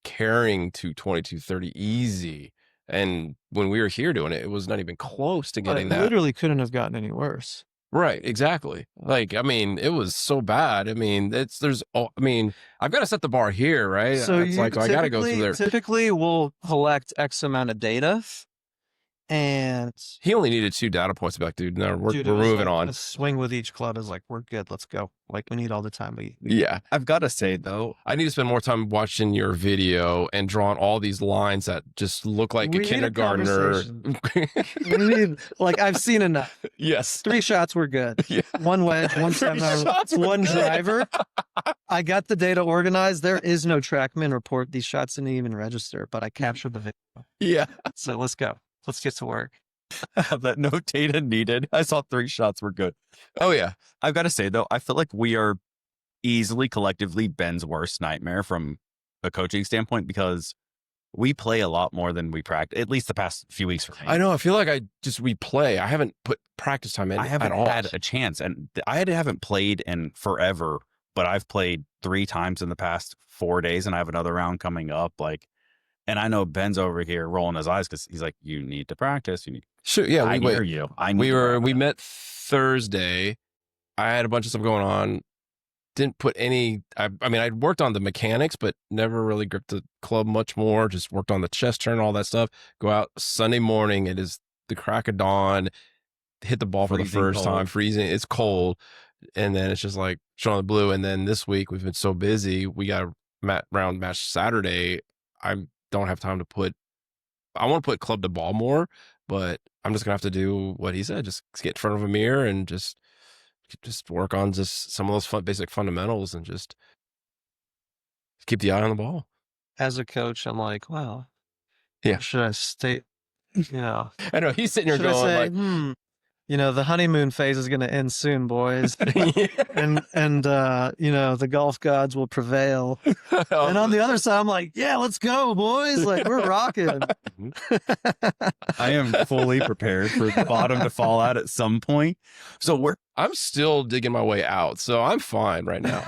carrying to 2230 easy. And when we were here doing it, it was not even close to getting that. Literally couldn't have gotten any worse. Right, exactly. Like, it was so bad. I've got to set the bar here, right? So it's like, I got to go through there. Typically, we'll collect X amount of data, and he only needed 2 data points to be like, dude, no, we're moving on. A swing with each club is like, we're good, let's go. Like, we need all the time. Yeah. I've got to say, though, I need to spend more time watching your video and drawing all these lines that just look like a kindergartner. We need, like, I've seen enough. Yes. 3 shots were good. Yeah. 1 wedge, 1 7-iron, 1 driver. I got the data organized. There is no TrackMan report. These shots didn't even register, but I captured the video. Yeah. So let's go. Let's get to work. That no data needed. I saw 3 shots were good. Oh, yeah. I've got to say, though, I feel like we are easily collectively Ben's worst nightmare from a coaching standpoint, because we play a lot more than we practice, at least the past few weeks for me. I know. I feel like we play. I haven't put practice time in. I haven't at all. had a chance, and I haven't played in forever, but I've played 3 times in the past 4 days, and I have another round coming up. Like, and I know Ben's over here rolling his eyes because he's like, "You need to practice. You need." Sure. Yeah. We met Thursday. I had a bunch of stuff going on. Didn't put any. I worked on the mechanics, but never really gripped the club much more. Just worked on the chest turn, all that stuff. Go out Sunday morning. It is the crack of dawn. Hit the ball for the first time. Freezing. It's cold, and then it's just like showing the blue. And then this week we've been so busy. We got a round match Saturday. I don't have time to put. I want to put club to ball more, but I'm just gonna have to do what he said. Just get in front of a mirror and just work on just some of those basic fundamentals and just keep the eye on the ball. As a coach, I'm like, wow. Yeah. Should I stay? Yeah. I know he's sitting here Should going I say, the honeymoon phase is going to end soon, boys. and the golf gods will prevail. And on the other side, I'm like, yeah, let's go, boys. Like, we're rocking. I am fully prepared for the bottom to fall out at some point. So I'm still digging my way out, so I'm fine right now.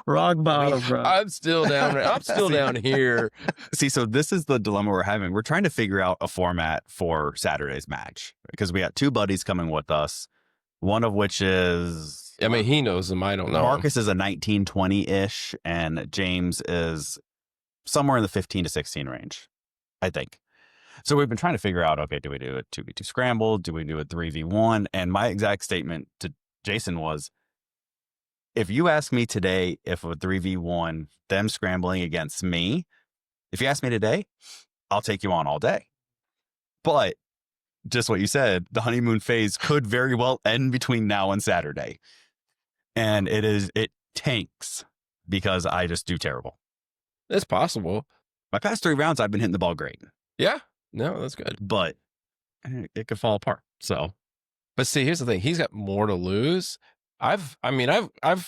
Rock bottom, bro. I'm still down. I'm still down here. See, so this is the dilemma we're having. We're trying to figure out a format for Saturday's match because we got 2 buddies coming with us. One of which is, he knows them. I don't know. Marcus is a 19-20-ish, and James is somewhere in the 15 to 16 range, I think. So we've been trying to figure out, okay, do we do a 2v2 scramble? Do we do a 3v1? And my exact statement to Jason was, if you ask me today if a 3v1, them scrambling against me, if you ask me today, I'll take you on all day. But just what you said, the honeymoon phase could very well end between now and Saturday. And it tanks because I just do terrible. It's possible. My past 3 rounds, I've been hitting the ball great. Yeah. No, that's good. But it could fall apart. So, but see, here's the thing. He's got more to lose. I've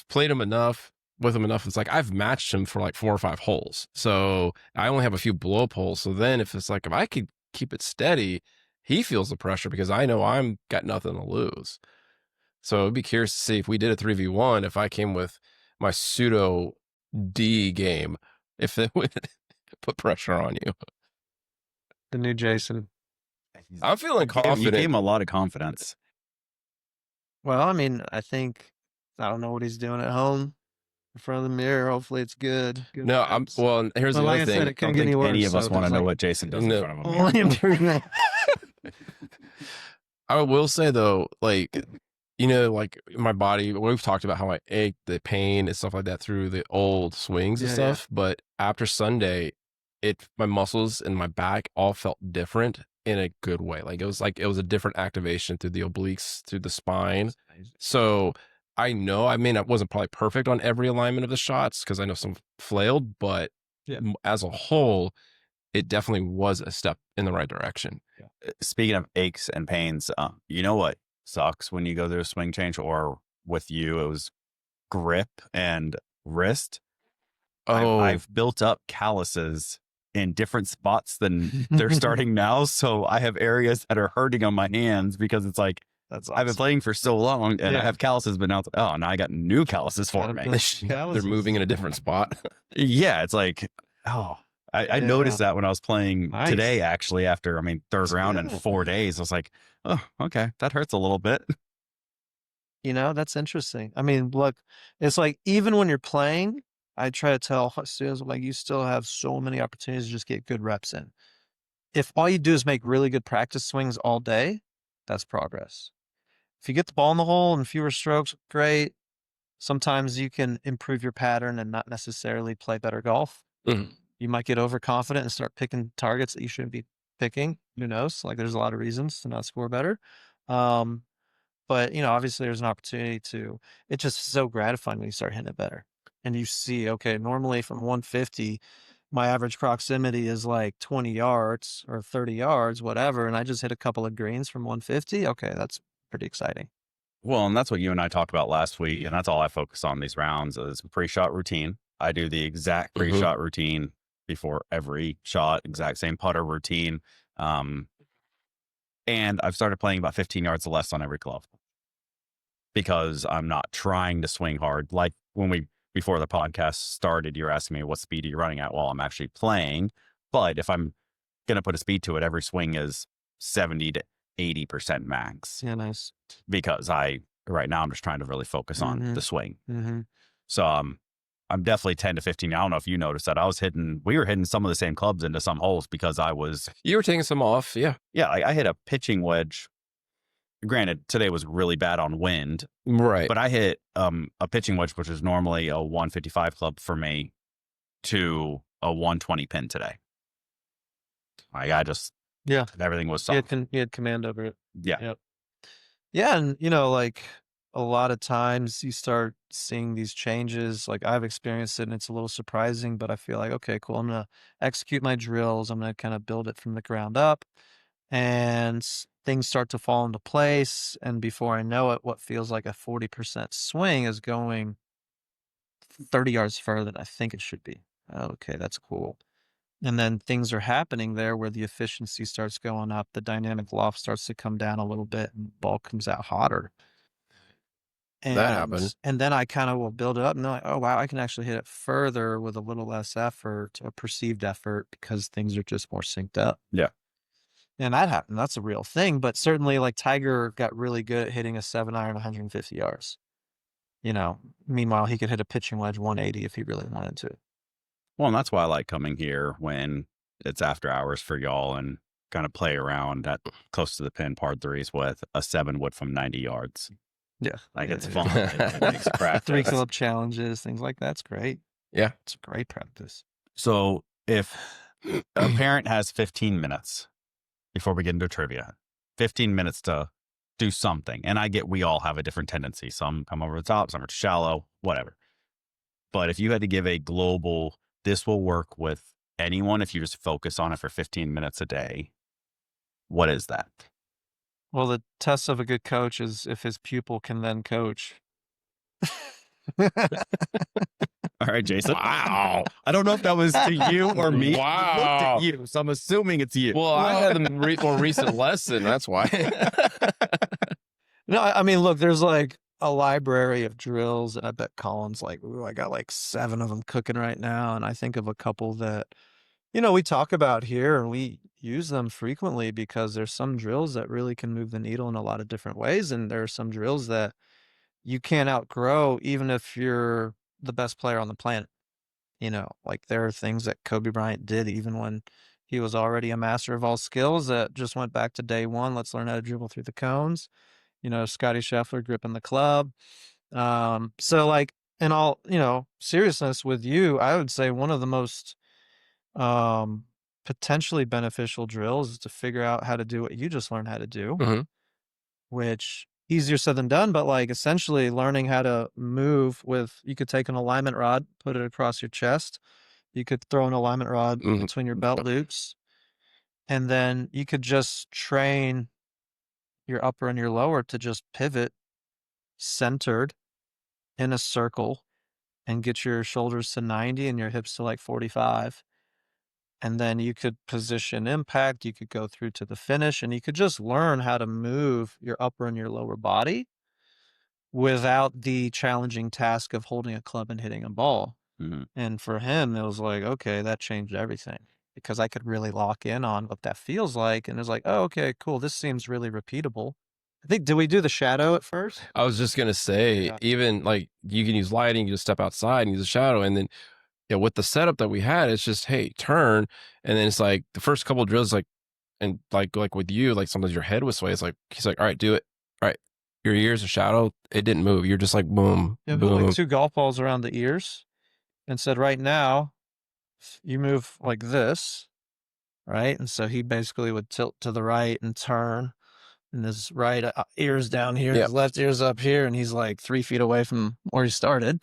played him enough with him enough. It's like I've matched him for like 4 or 5 holes. So I only have a few blow up holes. So then if I could keep it steady, he feels the pressure because I know I'm got nothing to lose. So I'd be curious to see if we did a 3v1, if I came with my pseudo D game, if it would put pressure on you. The new Jason. I'm feeling confident. You gave him a lot of confidence. Well, I think, I don't know what he's doing at home in front of the mirror. Hopefully it's good. No, here's the other thing. It can't get any worse, any of us want to know what Jason does in front of him. Only improvement. I will say though, like my body, we've talked about how I ache, the pain and stuff like that through the old swings and stuff. But after Sunday, my muscles and my back all felt different in a good way. Like it was a different activation through the obliques, through the spine. So I know, I wasn't probably perfect on every alignment of the shots because I know some flailed, but as a whole, it definitely was a step in the right direction. Speaking of aches and pains, you know what sucks when you go through a swing change, or with you, it was grip and wrist. I've built up calluses in different spots than they're starting now. So I have areas that are hurting on my hands because it's like, That's I've been playing for so long and I Yeah. have calluses, but now, now I got new calluses for me. They're moving in a different spot. Yeah. It's like, I noticed that when I was playing Nice. today, actually, after, third round in good. 4 days, I was like, oh, okay, that hurts a little bit. You know, that's interesting. I mean, look, it's like even when you're playing, I try to tell students like you still have so many opportunities to just get good reps in. If all you do is make really good practice swings all day, that's progress. If you get the ball in the hole and fewer strokes, great. Sometimes you can improve your pattern and not necessarily play better golf. Mhm. You might get overconfident and start picking targets that you shouldn't be picking. Who knows? Like there's a lot of reasons to not score better. But obviously there's an opportunity to, it's just so gratifying when you start hitting it better. And you see, okay, normally from 150, my average proximity is like 20 yards or 30 yards, whatever. And I just hit a couple of greens from 150. Okay, that's pretty exciting. Well, and that's what you and I talked about last week. And that's all I focus on these rounds is pre-shot routine. I do the exact pre-shot routine before every shot, exact same putter routine. And I've started playing about 15 yards less on every club because I'm not trying to swing hard. Like before the podcast started, you're asking me what speed are you running at while I'm actually playing. But if I'm going to put a speed to it, every swing is 70 to 80% max. Yeah, nice. Because right now I'm just trying to really focus on the swing. Mm-hmm. So I'm definitely 10 to 15. I don't know if you noticed that we were hitting some of the same clubs into some holes because You were taking some off. Yeah. Yeah. I hit a pitching wedge. Granted, today was really bad on wind, Right. but I hit a pitching wedge, which is normally a 155 club for me, to a 120 pin today. Everything was soft. You had command over it. Yeah. Yep. Yeah. And, like a lot of times you start seeing these changes. Like I've experienced it and it's a little surprising, but I feel like, okay, cool. I'm going to execute my drills. I'm going to kind of build it from the ground up and things start to fall into place. And before I know it, what feels like a 40% swing is going 30 yards further than I think it should be. Okay, that's cool. And then things are happening there where the efficiency starts going up, the dynamic loft starts to come down a little bit, and the ball comes out hotter. That happened. And then I kind of will build it up and they're like, oh, wow, I can actually hit it further with a little less effort, a perceived effort, because things are just more synced up. Yeah. And that happened. That's a real thing. But certainly, like Tiger got really good at hitting a 7-iron 150 yards. Meanwhile, he could hit a pitching wedge 180 if he really wanted to. Well, and that's why I like coming here when it's after hours for y'all and kind of play around at close to the pin par threes with a 7-wood from 90 yards. Yeah. Like it's fun. It makes practice. 3 club challenges, things like that's great. Yeah. It's a great practice. So if a parent has 15 minutes before we get into trivia, 15 minutes to do something. And I get we all have a different tendency. Some come over the top, some are shallow, whatever. But if you had to give a global, this will work with anyone if you just focus on it for 15 minutes a day, what is that? Well, the test of a good coach is if his pupil can then coach. All right, Jason. Wow. I don't know if that was to you or me. Wow. I looked at you, so I'm assuming it's you. Well, I had the more recent lesson. That's why. No, I mean, look, there's like a library of drills, and I bet Colin's like, ooh, I got like 7 of them cooking right now. And I think of a couple that, we talk about here and we use them frequently because there's some drills that really can move the needle in a lot of different ways. And there are some drills that you can't outgrow even if you're the best player on the planet. Like there are things that Kobe Bryant did even when he was already a master of all skills that just went back to day one. Let's learn how to dribble through the cones. Scotty Scheffler gripping the club. So like in all, seriousness with you, I would say one of the most potentially beneficial drills is to figure out how to do what you just learned how to do, which easier said than done, but like essentially learning how to move with, you could take an alignment rod, put it across your chest. You could throw an alignment rod Mhm. between your belt loops, and then you could just train your upper and your lower to just pivot centered in a circle and get your shoulders to 90 and your hips to like 45. And then you could position impact, you could go through to the finish, and you could just learn how to move your upper and your lower body without the challenging task of holding a club and hitting a ball. Mm-hmm. And for him, it was like, okay, that changed everything because I could really lock in on what that feels like. And it's like, oh, okay, cool. This seems really repeatable. I think, did we do the shadow at first? I was just gonna say, Yeah. even like you can use lighting, you just step outside and use a shadow, and then with the setup that we had, it's just hey, turn, and then it's like the first couple of drills, like and like with you, like sometimes your head would sway. It's like he's like, all right, do it, all right, your ears are shadow, it didn't move. You're just like boom, Yeah, put boom. like 2 golf balls around the ears and said, right now, you move like this, right? And so he basically would tilt to the right and turn, and his right ear's down here, Yep. his left ear's up here, and he's like 3 feet away from where he started.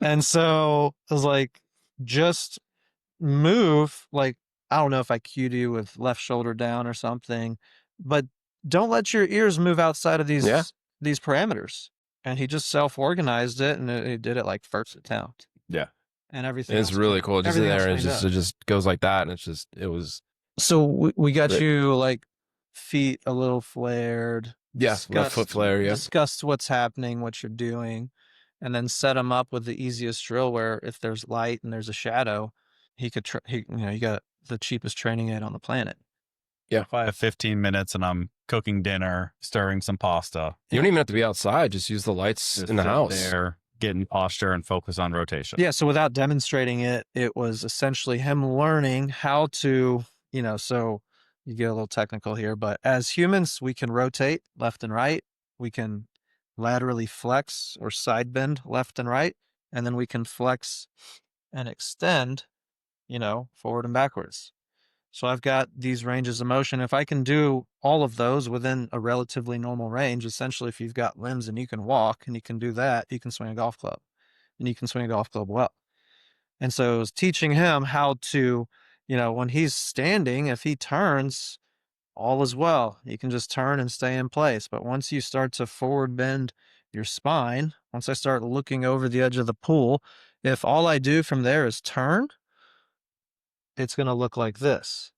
And so it was like, just move, like, I don't know if I cued you with left shoulder down or something, but don't let your ears move outside of these parameters. And he just self-organized it, and he did it like first attempt. Yeah. And everything It's else really cool. Just in everything else there, and cleaned it up. just goes like that, and it was So we got But- you like feet a little flared. left foot flare, Discussed what's happening, what you're doing, and then set him up with the easiest drill where if there's light and there's a shadow, he could, you got the cheapest training aid on the planet. If I have 15 minutes and I'm cooking dinner, stirring some pasta, You don't even have to be outside. Just use the lights just in the sit house. there, get in posture and focus on rotation. Yeah. So without demonstrating it, it was essentially him learning how to, so you get a little technical here, but as humans, we can rotate left and right. We can laterally flex or side bend left and right. And then we can flex and extend, forward and backwards. So I've got these ranges of motion. If I can do all of those within a relatively normal range, essentially, if you've got limbs and you can walk and you can do that, you can swing a golf club, and you can swing a golf club well. And so it was teaching him how to, when he's standing, if he turns, all is well. You can just turn and stay in place. But once you start to forward bend your spine, once I start looking over the edge of the pool, if all I do from there is turn, it's going to look like this.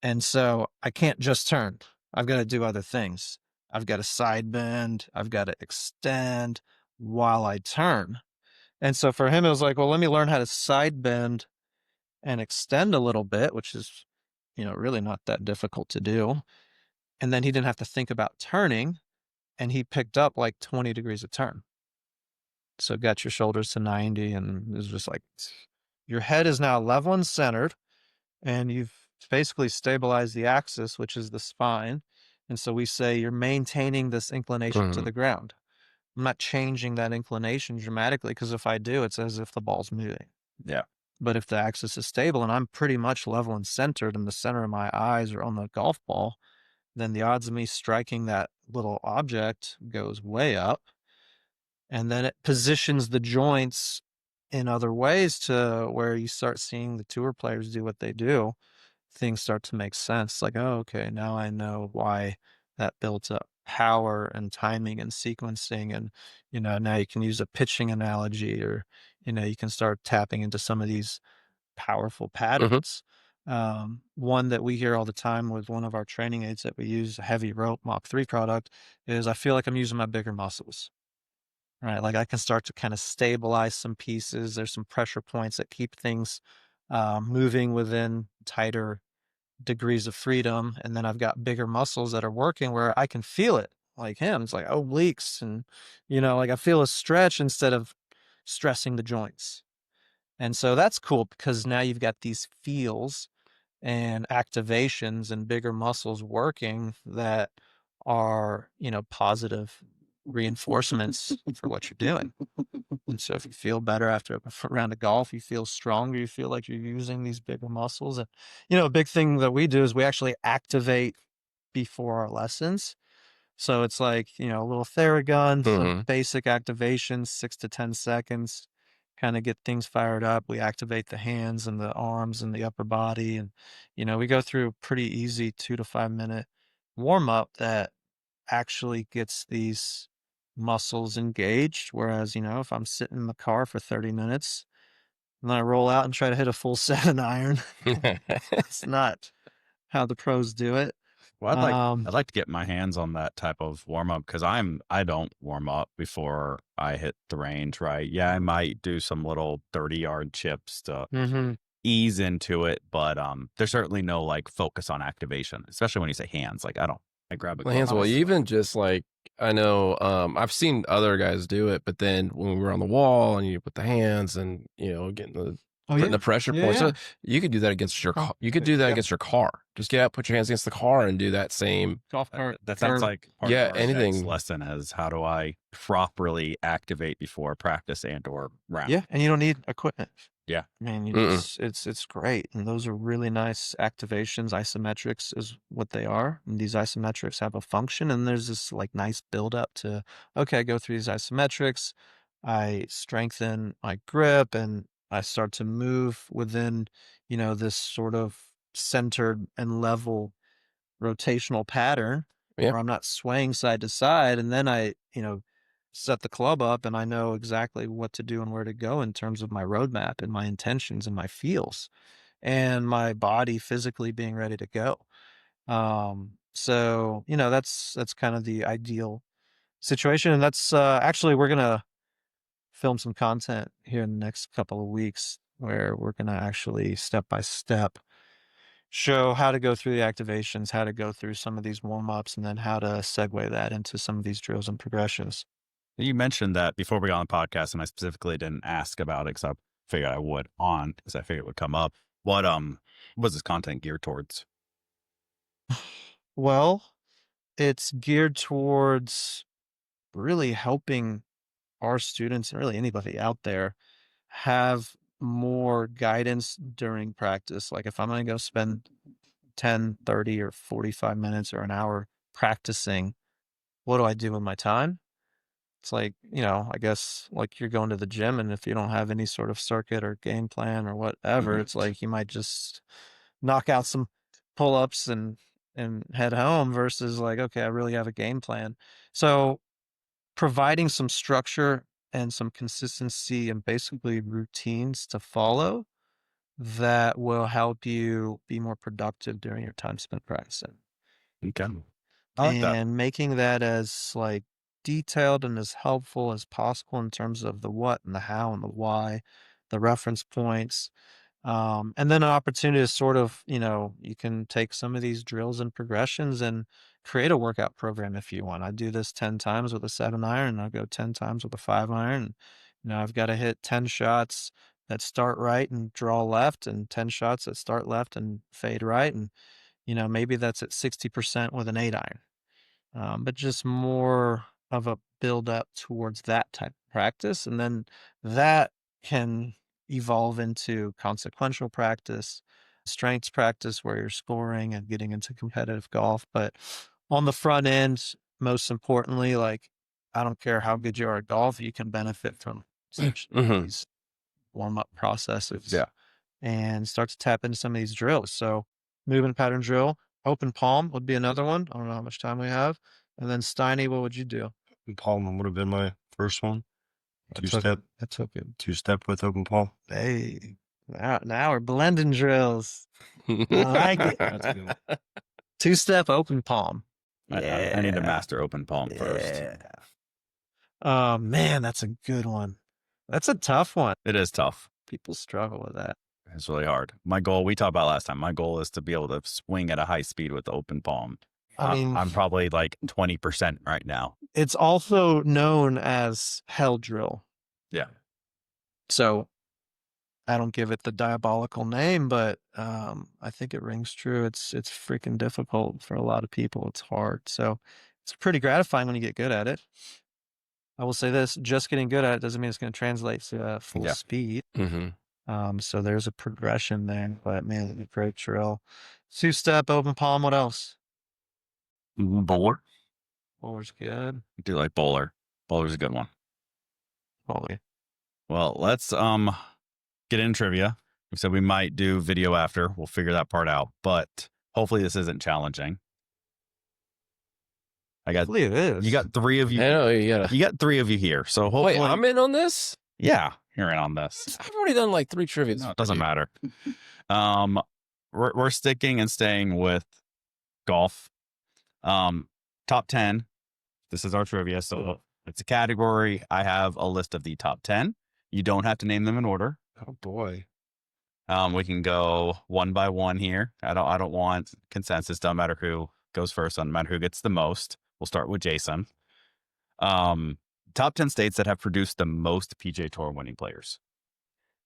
And so I can't just turn. I've got to do other things. I've got to side bend. I've got to extend while I turn. And so for him, it was like, well, let me learn how to side bend and extend a little bit, which is, really not that difficult to do. And then he didn't have to think about turning, and he picked up like 20 degrees of turn. So got your shoulders to 90, and it was just like, your head is now level and centered, and you've basically stabilized the axis, which is the spine. And so we say you're maintaining this inclination to the ground. I'm not changing that inclination dramatically, because if I do, it's as if the ball's moving. Yeah. But if the axis is stable and I'm pretty much level and centered and the center of my eyes are on the golf ball, then the odds of me striking that little object goes way up. And then it positions the joints in other ways to where you start seeing the tour players do what they do. Things start to make sense. Like, oh, okay, now I know why that builds up power and timing and sequencing. And, now you can use a pitching analogy, or, you can start tapping into some of these powerful patterns. One that we hear all the time with one of our training aids that we use, a heavy rope Mach 3 product, is I feel like I'm using my bigger muscles. Right, like I can start to kind of stabilize some pieces. There's some pressure points that keep things moving within tighter degrees of freedom. And then I've got bigger muscles that are working where I can feel it, like him. It's like obliques, and like I feel a stretch instead of stressing the joints. And so that's cool, because now you've got these feels and activations and bigger muscles working that are, positive reinforcements for what you're doing. And so if you feel better after a round of golf, you feel stronger, you feel like you're using these bigger muscles. And, a big thing that we do is we actually activate before our lessons. So it's like, a little Theragun, some basic activations, 6 to 10 seconds. kind of get things fired up. We activate the hands and the arms and the upper body. And, we go through a pretty easy 2 to 5 minute warm up that actually gets these muscles engaged. Whereas, if I'm sitting in the car for 30 minutes and then I roll out and try to hit a full 7-iron, it's not how the pros do it. Well, I'd like to get my hands on that type of warm up because I don't warm up before I hit the range, right? Yeah, I might do some little 30-yard chips to ease into it, but there's certainly no like focus on activation, especially when you say hands. Like I grab a Hands, well, glove. even just like, I know, I've seen other guys do it, but then when we were on the wall and you put the hands and, getting putting the pressure points, so you could do that against your car. You could do that against your car. Just get out, put your hands against the car and do that same golf cart. That sounds like part Yeah, of our anything. next lesson is how do I properly activate before practice and or round. Yeah, and you don't need equipment. Yeah. I mean, it's great. And those are really nice activations. Isometrics is what they are. And these isometrics have a function. And there's this like nice build up to, okay, I go through these isometrics. I strengthen my grip and I start to move within, this sort of centered and level rotational pattern Yeah. where I'm not swaying side to side. And then I, set the club up and I know exactly what to do and where to go in terms of my roadmap and my intentions and my feels and my body physically being ready to go. So, that's kind of the ideal situation. And that's actually, we're going to film some content here in the next couple of weeks where we're going to actually step by step show how to go through the activations, how to go through some of these warm ups, and then how to segue that into some of these drills and progressions. You mentioned that before we got on the podcast, and I specifically didn't ask about it because I figured I would because I figured it would come up. What was this content geared towards? Well, it's geared towards really helping our students and really anybody out there have more guidance during practice. Like if I'm going to go spend 10, 30, or 45 minutes or an hour practicing, what do I do with my time? It's like, I guess like you're going to the gym and if you don't have any sort of circuit or game plan or whatever, it's like you might just knock out some pull-ups and head home versus like, okay, I really have a game plan. So providing some structure and some consistency and basically routines to follow that will help you be more productive during your time spent practicing. Okay. I like that. And making that as like detailed and as helpful as possible in terms of the what and the how and the why, the reference points. And then an opportunity to sort of, you can take some of these drills and progressions and create a workout program if you want. I do this 10 times with a 7-iron and I'll go 10 times with a 5-iron. I've got to hit 10 shots that start right and draw left and 10 shots that start left and fade right. And, maybe that's at 60% with an 8-iron. But just more of a build up towards that type of practice. And then that can evolve into consequential practice, strengths practice where you're scoring and getting into competitive golf. But on the front end, most importantly, like I don't care how good you are at golf, you can benefit from these warm up processes. Yeah. And start to tap into some of these drills. So movement pattern drill, open palm would be another one. I don't know how much time we have. And then Steiny, what would you do? Open palm would have been my first one. Two-step. That took it. Two-step with open palm. Hey, now we're blending drills. I like it. That's a good one. Two-step open palm. I need to master open palm first. Oh man, that's a good one. That's a tough one. It is tough. People struggle with that. It's really hard. My goal, we talked about last time, my goal is to be able to swing at a high speed with the open palm. I mean, I'm probably like 20% right now. It's also known as hell drill. Yeah. So I don't give it the diabolical name, but I think it rings true. It's freaking difficult for a lot of people. It's hard. So it's pretty gratifying when you get good at it. I will say this, just getting good at it doesn't mean it's going to translate to full speed. So there's a progression there, but man, it's a great drill. Two-step open palm. What else? Bowler. Bowler's good. I do like bowler. Bowler's a good one. Bowler. Well, let's get in trivia. We said we might do video after. We'll figure that part out, but hopefully this isn't challenging. Hopefully it is. You got three of you. I know you got three of you here, so hopefully. Wait, I'm in on this. Yeah, you're in on this. I've already done like 3 trivia. No, it doesn't matter. We're sticking and staying with golf. Top 10. This is our trivia, so it's a category. I have a list of the top 10. You don't have to name them in order. Oh boy. We can go one by one here. I don't want consensus. Don't matter who goes first. Doesn't matter who gets the most. We'll start with Jason. Top 10 states that have produced the most PGA Tour winning players.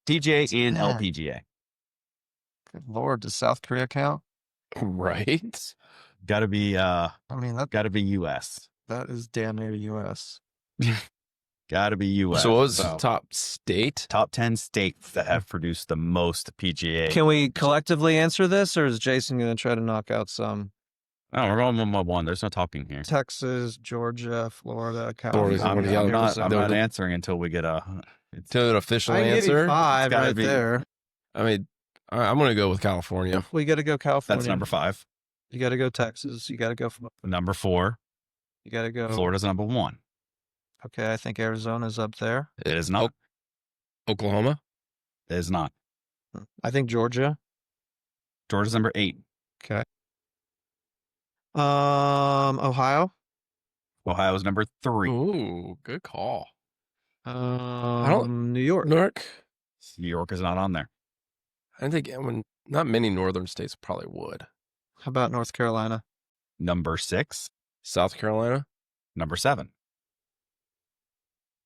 PGA and LPGA. Good Lord, does South Korea count? Right. Got to be I mean, got to be US. that is damn near US. Got to be US. So what was the top state? Top 10 states that have produced the most PGA. Can we collectively answer this, or is Jason going to try to knock out some? Oh, we're going one by one. There's no talking here. Texas, Georgia, Florida, Florida's California. one of the other- I'm not answering until we get a To an official I gave you answer. 5 gotta right be. there. I mean, I'm going to go with California. We got to go California. That's number 5. You got to go Texas. You got to go. Number 4. You got to go. Florida's number 1. Okay, I think Arizona's up there. It is not. Oklahoma. It is not. I think Georgia. Georgia's number 8. Okay. Ohio. Ohio's number 3. Ooh, good call. New York. Newark. New York is not on there. I think not many northern states probably would. How about North Carolina? Number 6. South Carolina. Number 7.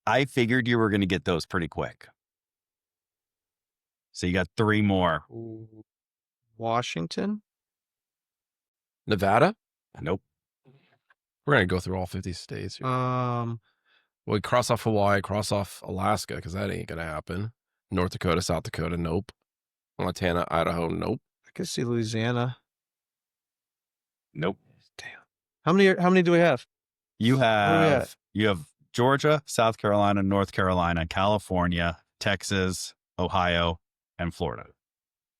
I figured you were going to get those pretty quick. So you got 3 more. Washington. Nevada. Nope. We're going to go through all 50 states here. Um, We cross off Hawaii, cross off Alaska, because that ain't going to happen. North Dakota, South Dakota, nope. Montana, Idaho, nope. I could see Louisiana. Nope. Damn. How many do we have? You Where we at? have Georgia, South Carolina, North Carolina, California, Texas, Ohio, and Florida.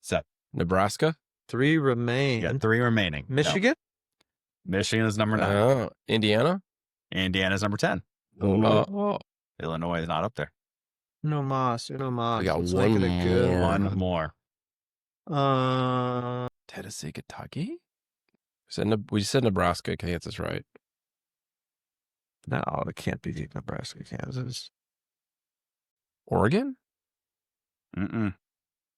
Set. Nebraska. 3 remain. You got 3 remaining. No. Michigan. Michigan is number 9. Oh, Indiana. Indiana's number 10. Oh, Illinois is not up there. No mas. No mas. We got Let's one make it a good more. One more. Tennessee, Kentucky. We said Nebraska, Kansas, right? No, it can't be Nebraska, Kansas. Oregon. Mm-mm.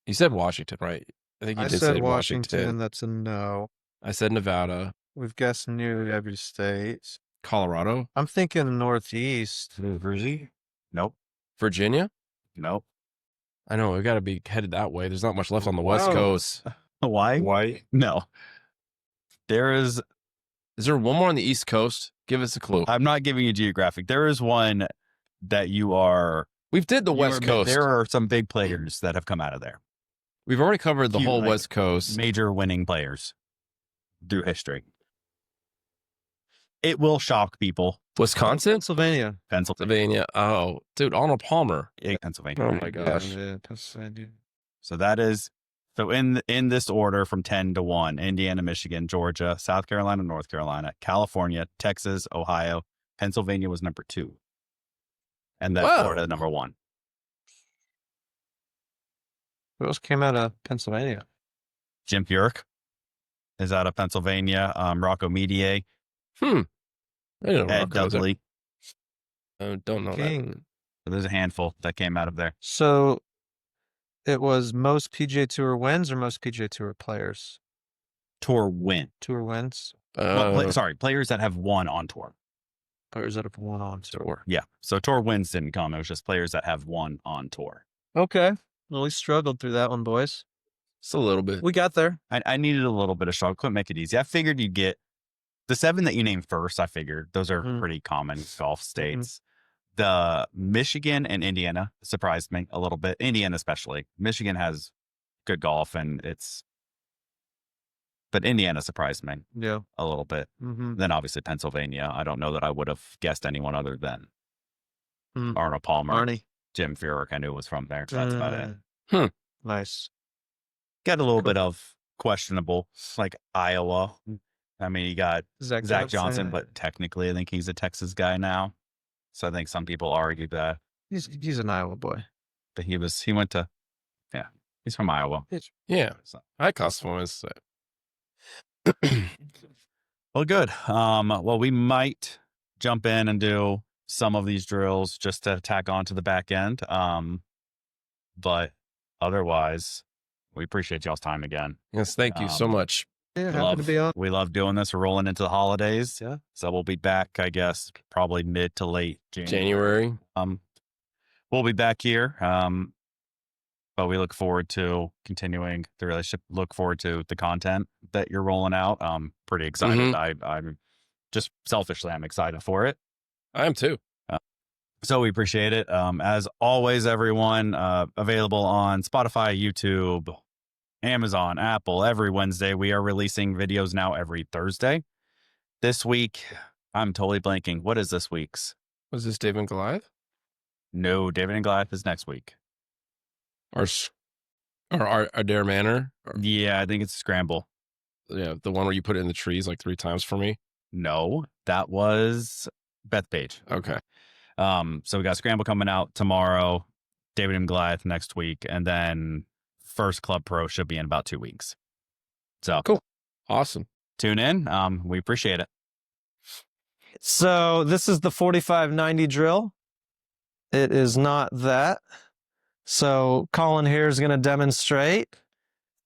You said Washington, right? I think you I did said say Washington. That's a no. I said Nevada, We've guessed nearly every state. Colorado, I'm thinking Northeast. New Jersey. Nope. Virginia. Nope. I know we got to be headed that way. There's not much left on the West Whoa. Coast. Hawaii? White. No. There is, Is there one more on the East Coast? Give us a clue. I'm not giving you geographic. There is one that you are. We've did the you West are- Coast. There are some big players that have come out of there. We've already covered the Huge, whole like, West Coast. Major winning players through history. It will shock people. Wisconsin, Pennsylvania. Pennsylvania. Oh, dude, Arnold Palmer. Pennsylvania. Oh my gosh. Yeah, Pennsylvania. So that is so in this order from 10 to 1: Indiana, Michigan, Georgia, South Carolina, North Carolina, California, Texas, Ohio, Pennsylvania was number 2, and then Whoa. Florida number 1. Who else came out of Pennsylvania? Jim Furyk is out of Pennsylvania. Rocco Medier, I didn't know Ed Rocco was there. Dudley. I don't know King. So there's a handful that came out of there. So it was most PGA Tour wins or most PGA Tour players? Tour win. Tour wins. Sorry, players that have won on tour. Players that have won on tour. Yeah. So tour wins didn't come. It was just players that have won on tour. Okay. Well, we struggled through that one, boys. Just a little bit. We got there. I needed a little bit of struggle. Couldn't make it easy. I figured you'd get the 7 that you named first. I figured those are pretty common golf states. The Michigan and Indiana surprised me a little bit. Indiana especially. Michigan has good golf, but Indiana surprised me Yeah. a little bit. Mm-hmm. Then obviously Pennsylvania. I don't know that I would have guessed anyone other than Mm. Arnold Palmer. Arnie. Jim Furyk I knew was from there. So that's about it. Nice. Got a little bit of questionable, like Iowa. I mean, you got Zach Johnson, but technically I think he's a Texas guy now. So I think some people argue that. He's an Iowa boy. But he went to, he's from Iowa. Yeah. So. I classify him as Well, good. Well, we might jump in and do some of these drills just to tack on to the back end. But otherwise, we appreciate y'all's time again. Yes, thank you so much. Yeah, happy to be on. We love doing this. We're rolling into the holidays. Yeah. So we'll be back, I guess, probably mid to late January. We'll be back here. But we look forward to continuing the relationship. Look forward to the content that you're rolling out. Pretty excited. I'm just selfishly, I'm excited for it. I am too. So we appreciate it. As always, everyone, available on Spotify, YouTube, Amazon, Apple, every Wednesday. We are releasing videos now every Thursday. This week, I'm totally blanking. What is this week's? Was this David and Goliath? No, David and Goliath is next week. Or Adair Manor? Yeah, I think it's Scramble. Yeah, the one where you put it in the trees like 3 times for me. No, that was Bethpage. Okay. So we got Scramble coming out tomorrow, David and Goliath next week, and then first Club Pro should be in about 2 weeks. So cool. Awesome. Tune in. We appreciate it. So this is the 4590 drill. It is not that. So Colin here is going to demonstrate,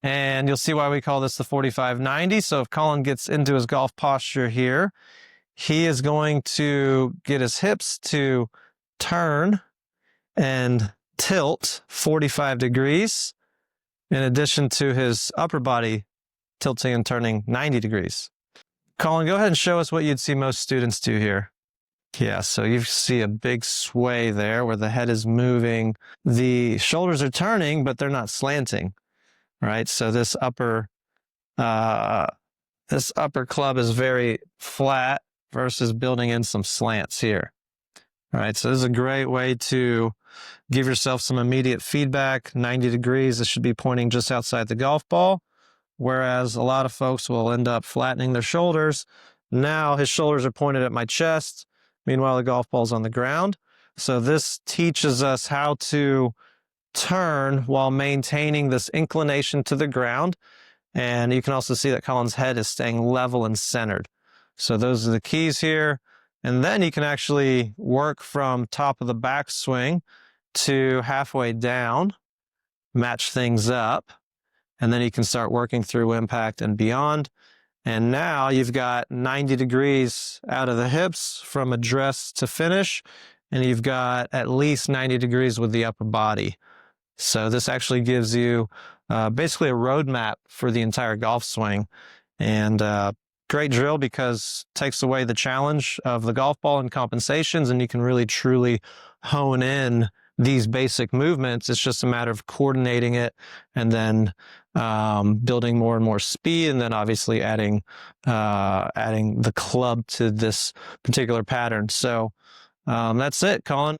and you'll see why we call this the 4590. So if Colin gets into his golf posture here, he is going to get his hips to turn and tilt 45 degrees, in addition to his upper body tilting and turning 90 degrees. Colin, go ahead and show us what you'd see most students do here. Yeah, so you see a big sway there where the head is moving. The shoulders are turning, but they're not slanting, right? So this upper club is very flat versus building in some slants here. All right, so this is a great way to give yourself some immediate feedback. 90 degrees, this should be pointing just outside the golf ball, whereas a lot of folks will end up flattening their shoulders. Now his shoulders are pointed at my chest. Meanwhile, the golf ball's on the ground. So this teaches us how to turn while maintaining this inclination to the ground. And you can also see that Colin's head is staying level and centered. So those are the keys here. And then you can actually work from top of the backswing to halfway down, match things up, and then you can start working through impact and beyond. And now you've got 90 degrees out of the hips from address to finish, and you've got at least 90 degrees with the upper body. So this actually gives you basically a roadmap for the entire golf swing. And great drill because it takes away the challenge of the golf ball and compensations, and you can really truly hone in these basic movements. It's just a matter of coordinating it and then building more and more speed, and then obviously adding the club to this particular pattern. So that's it, Colin.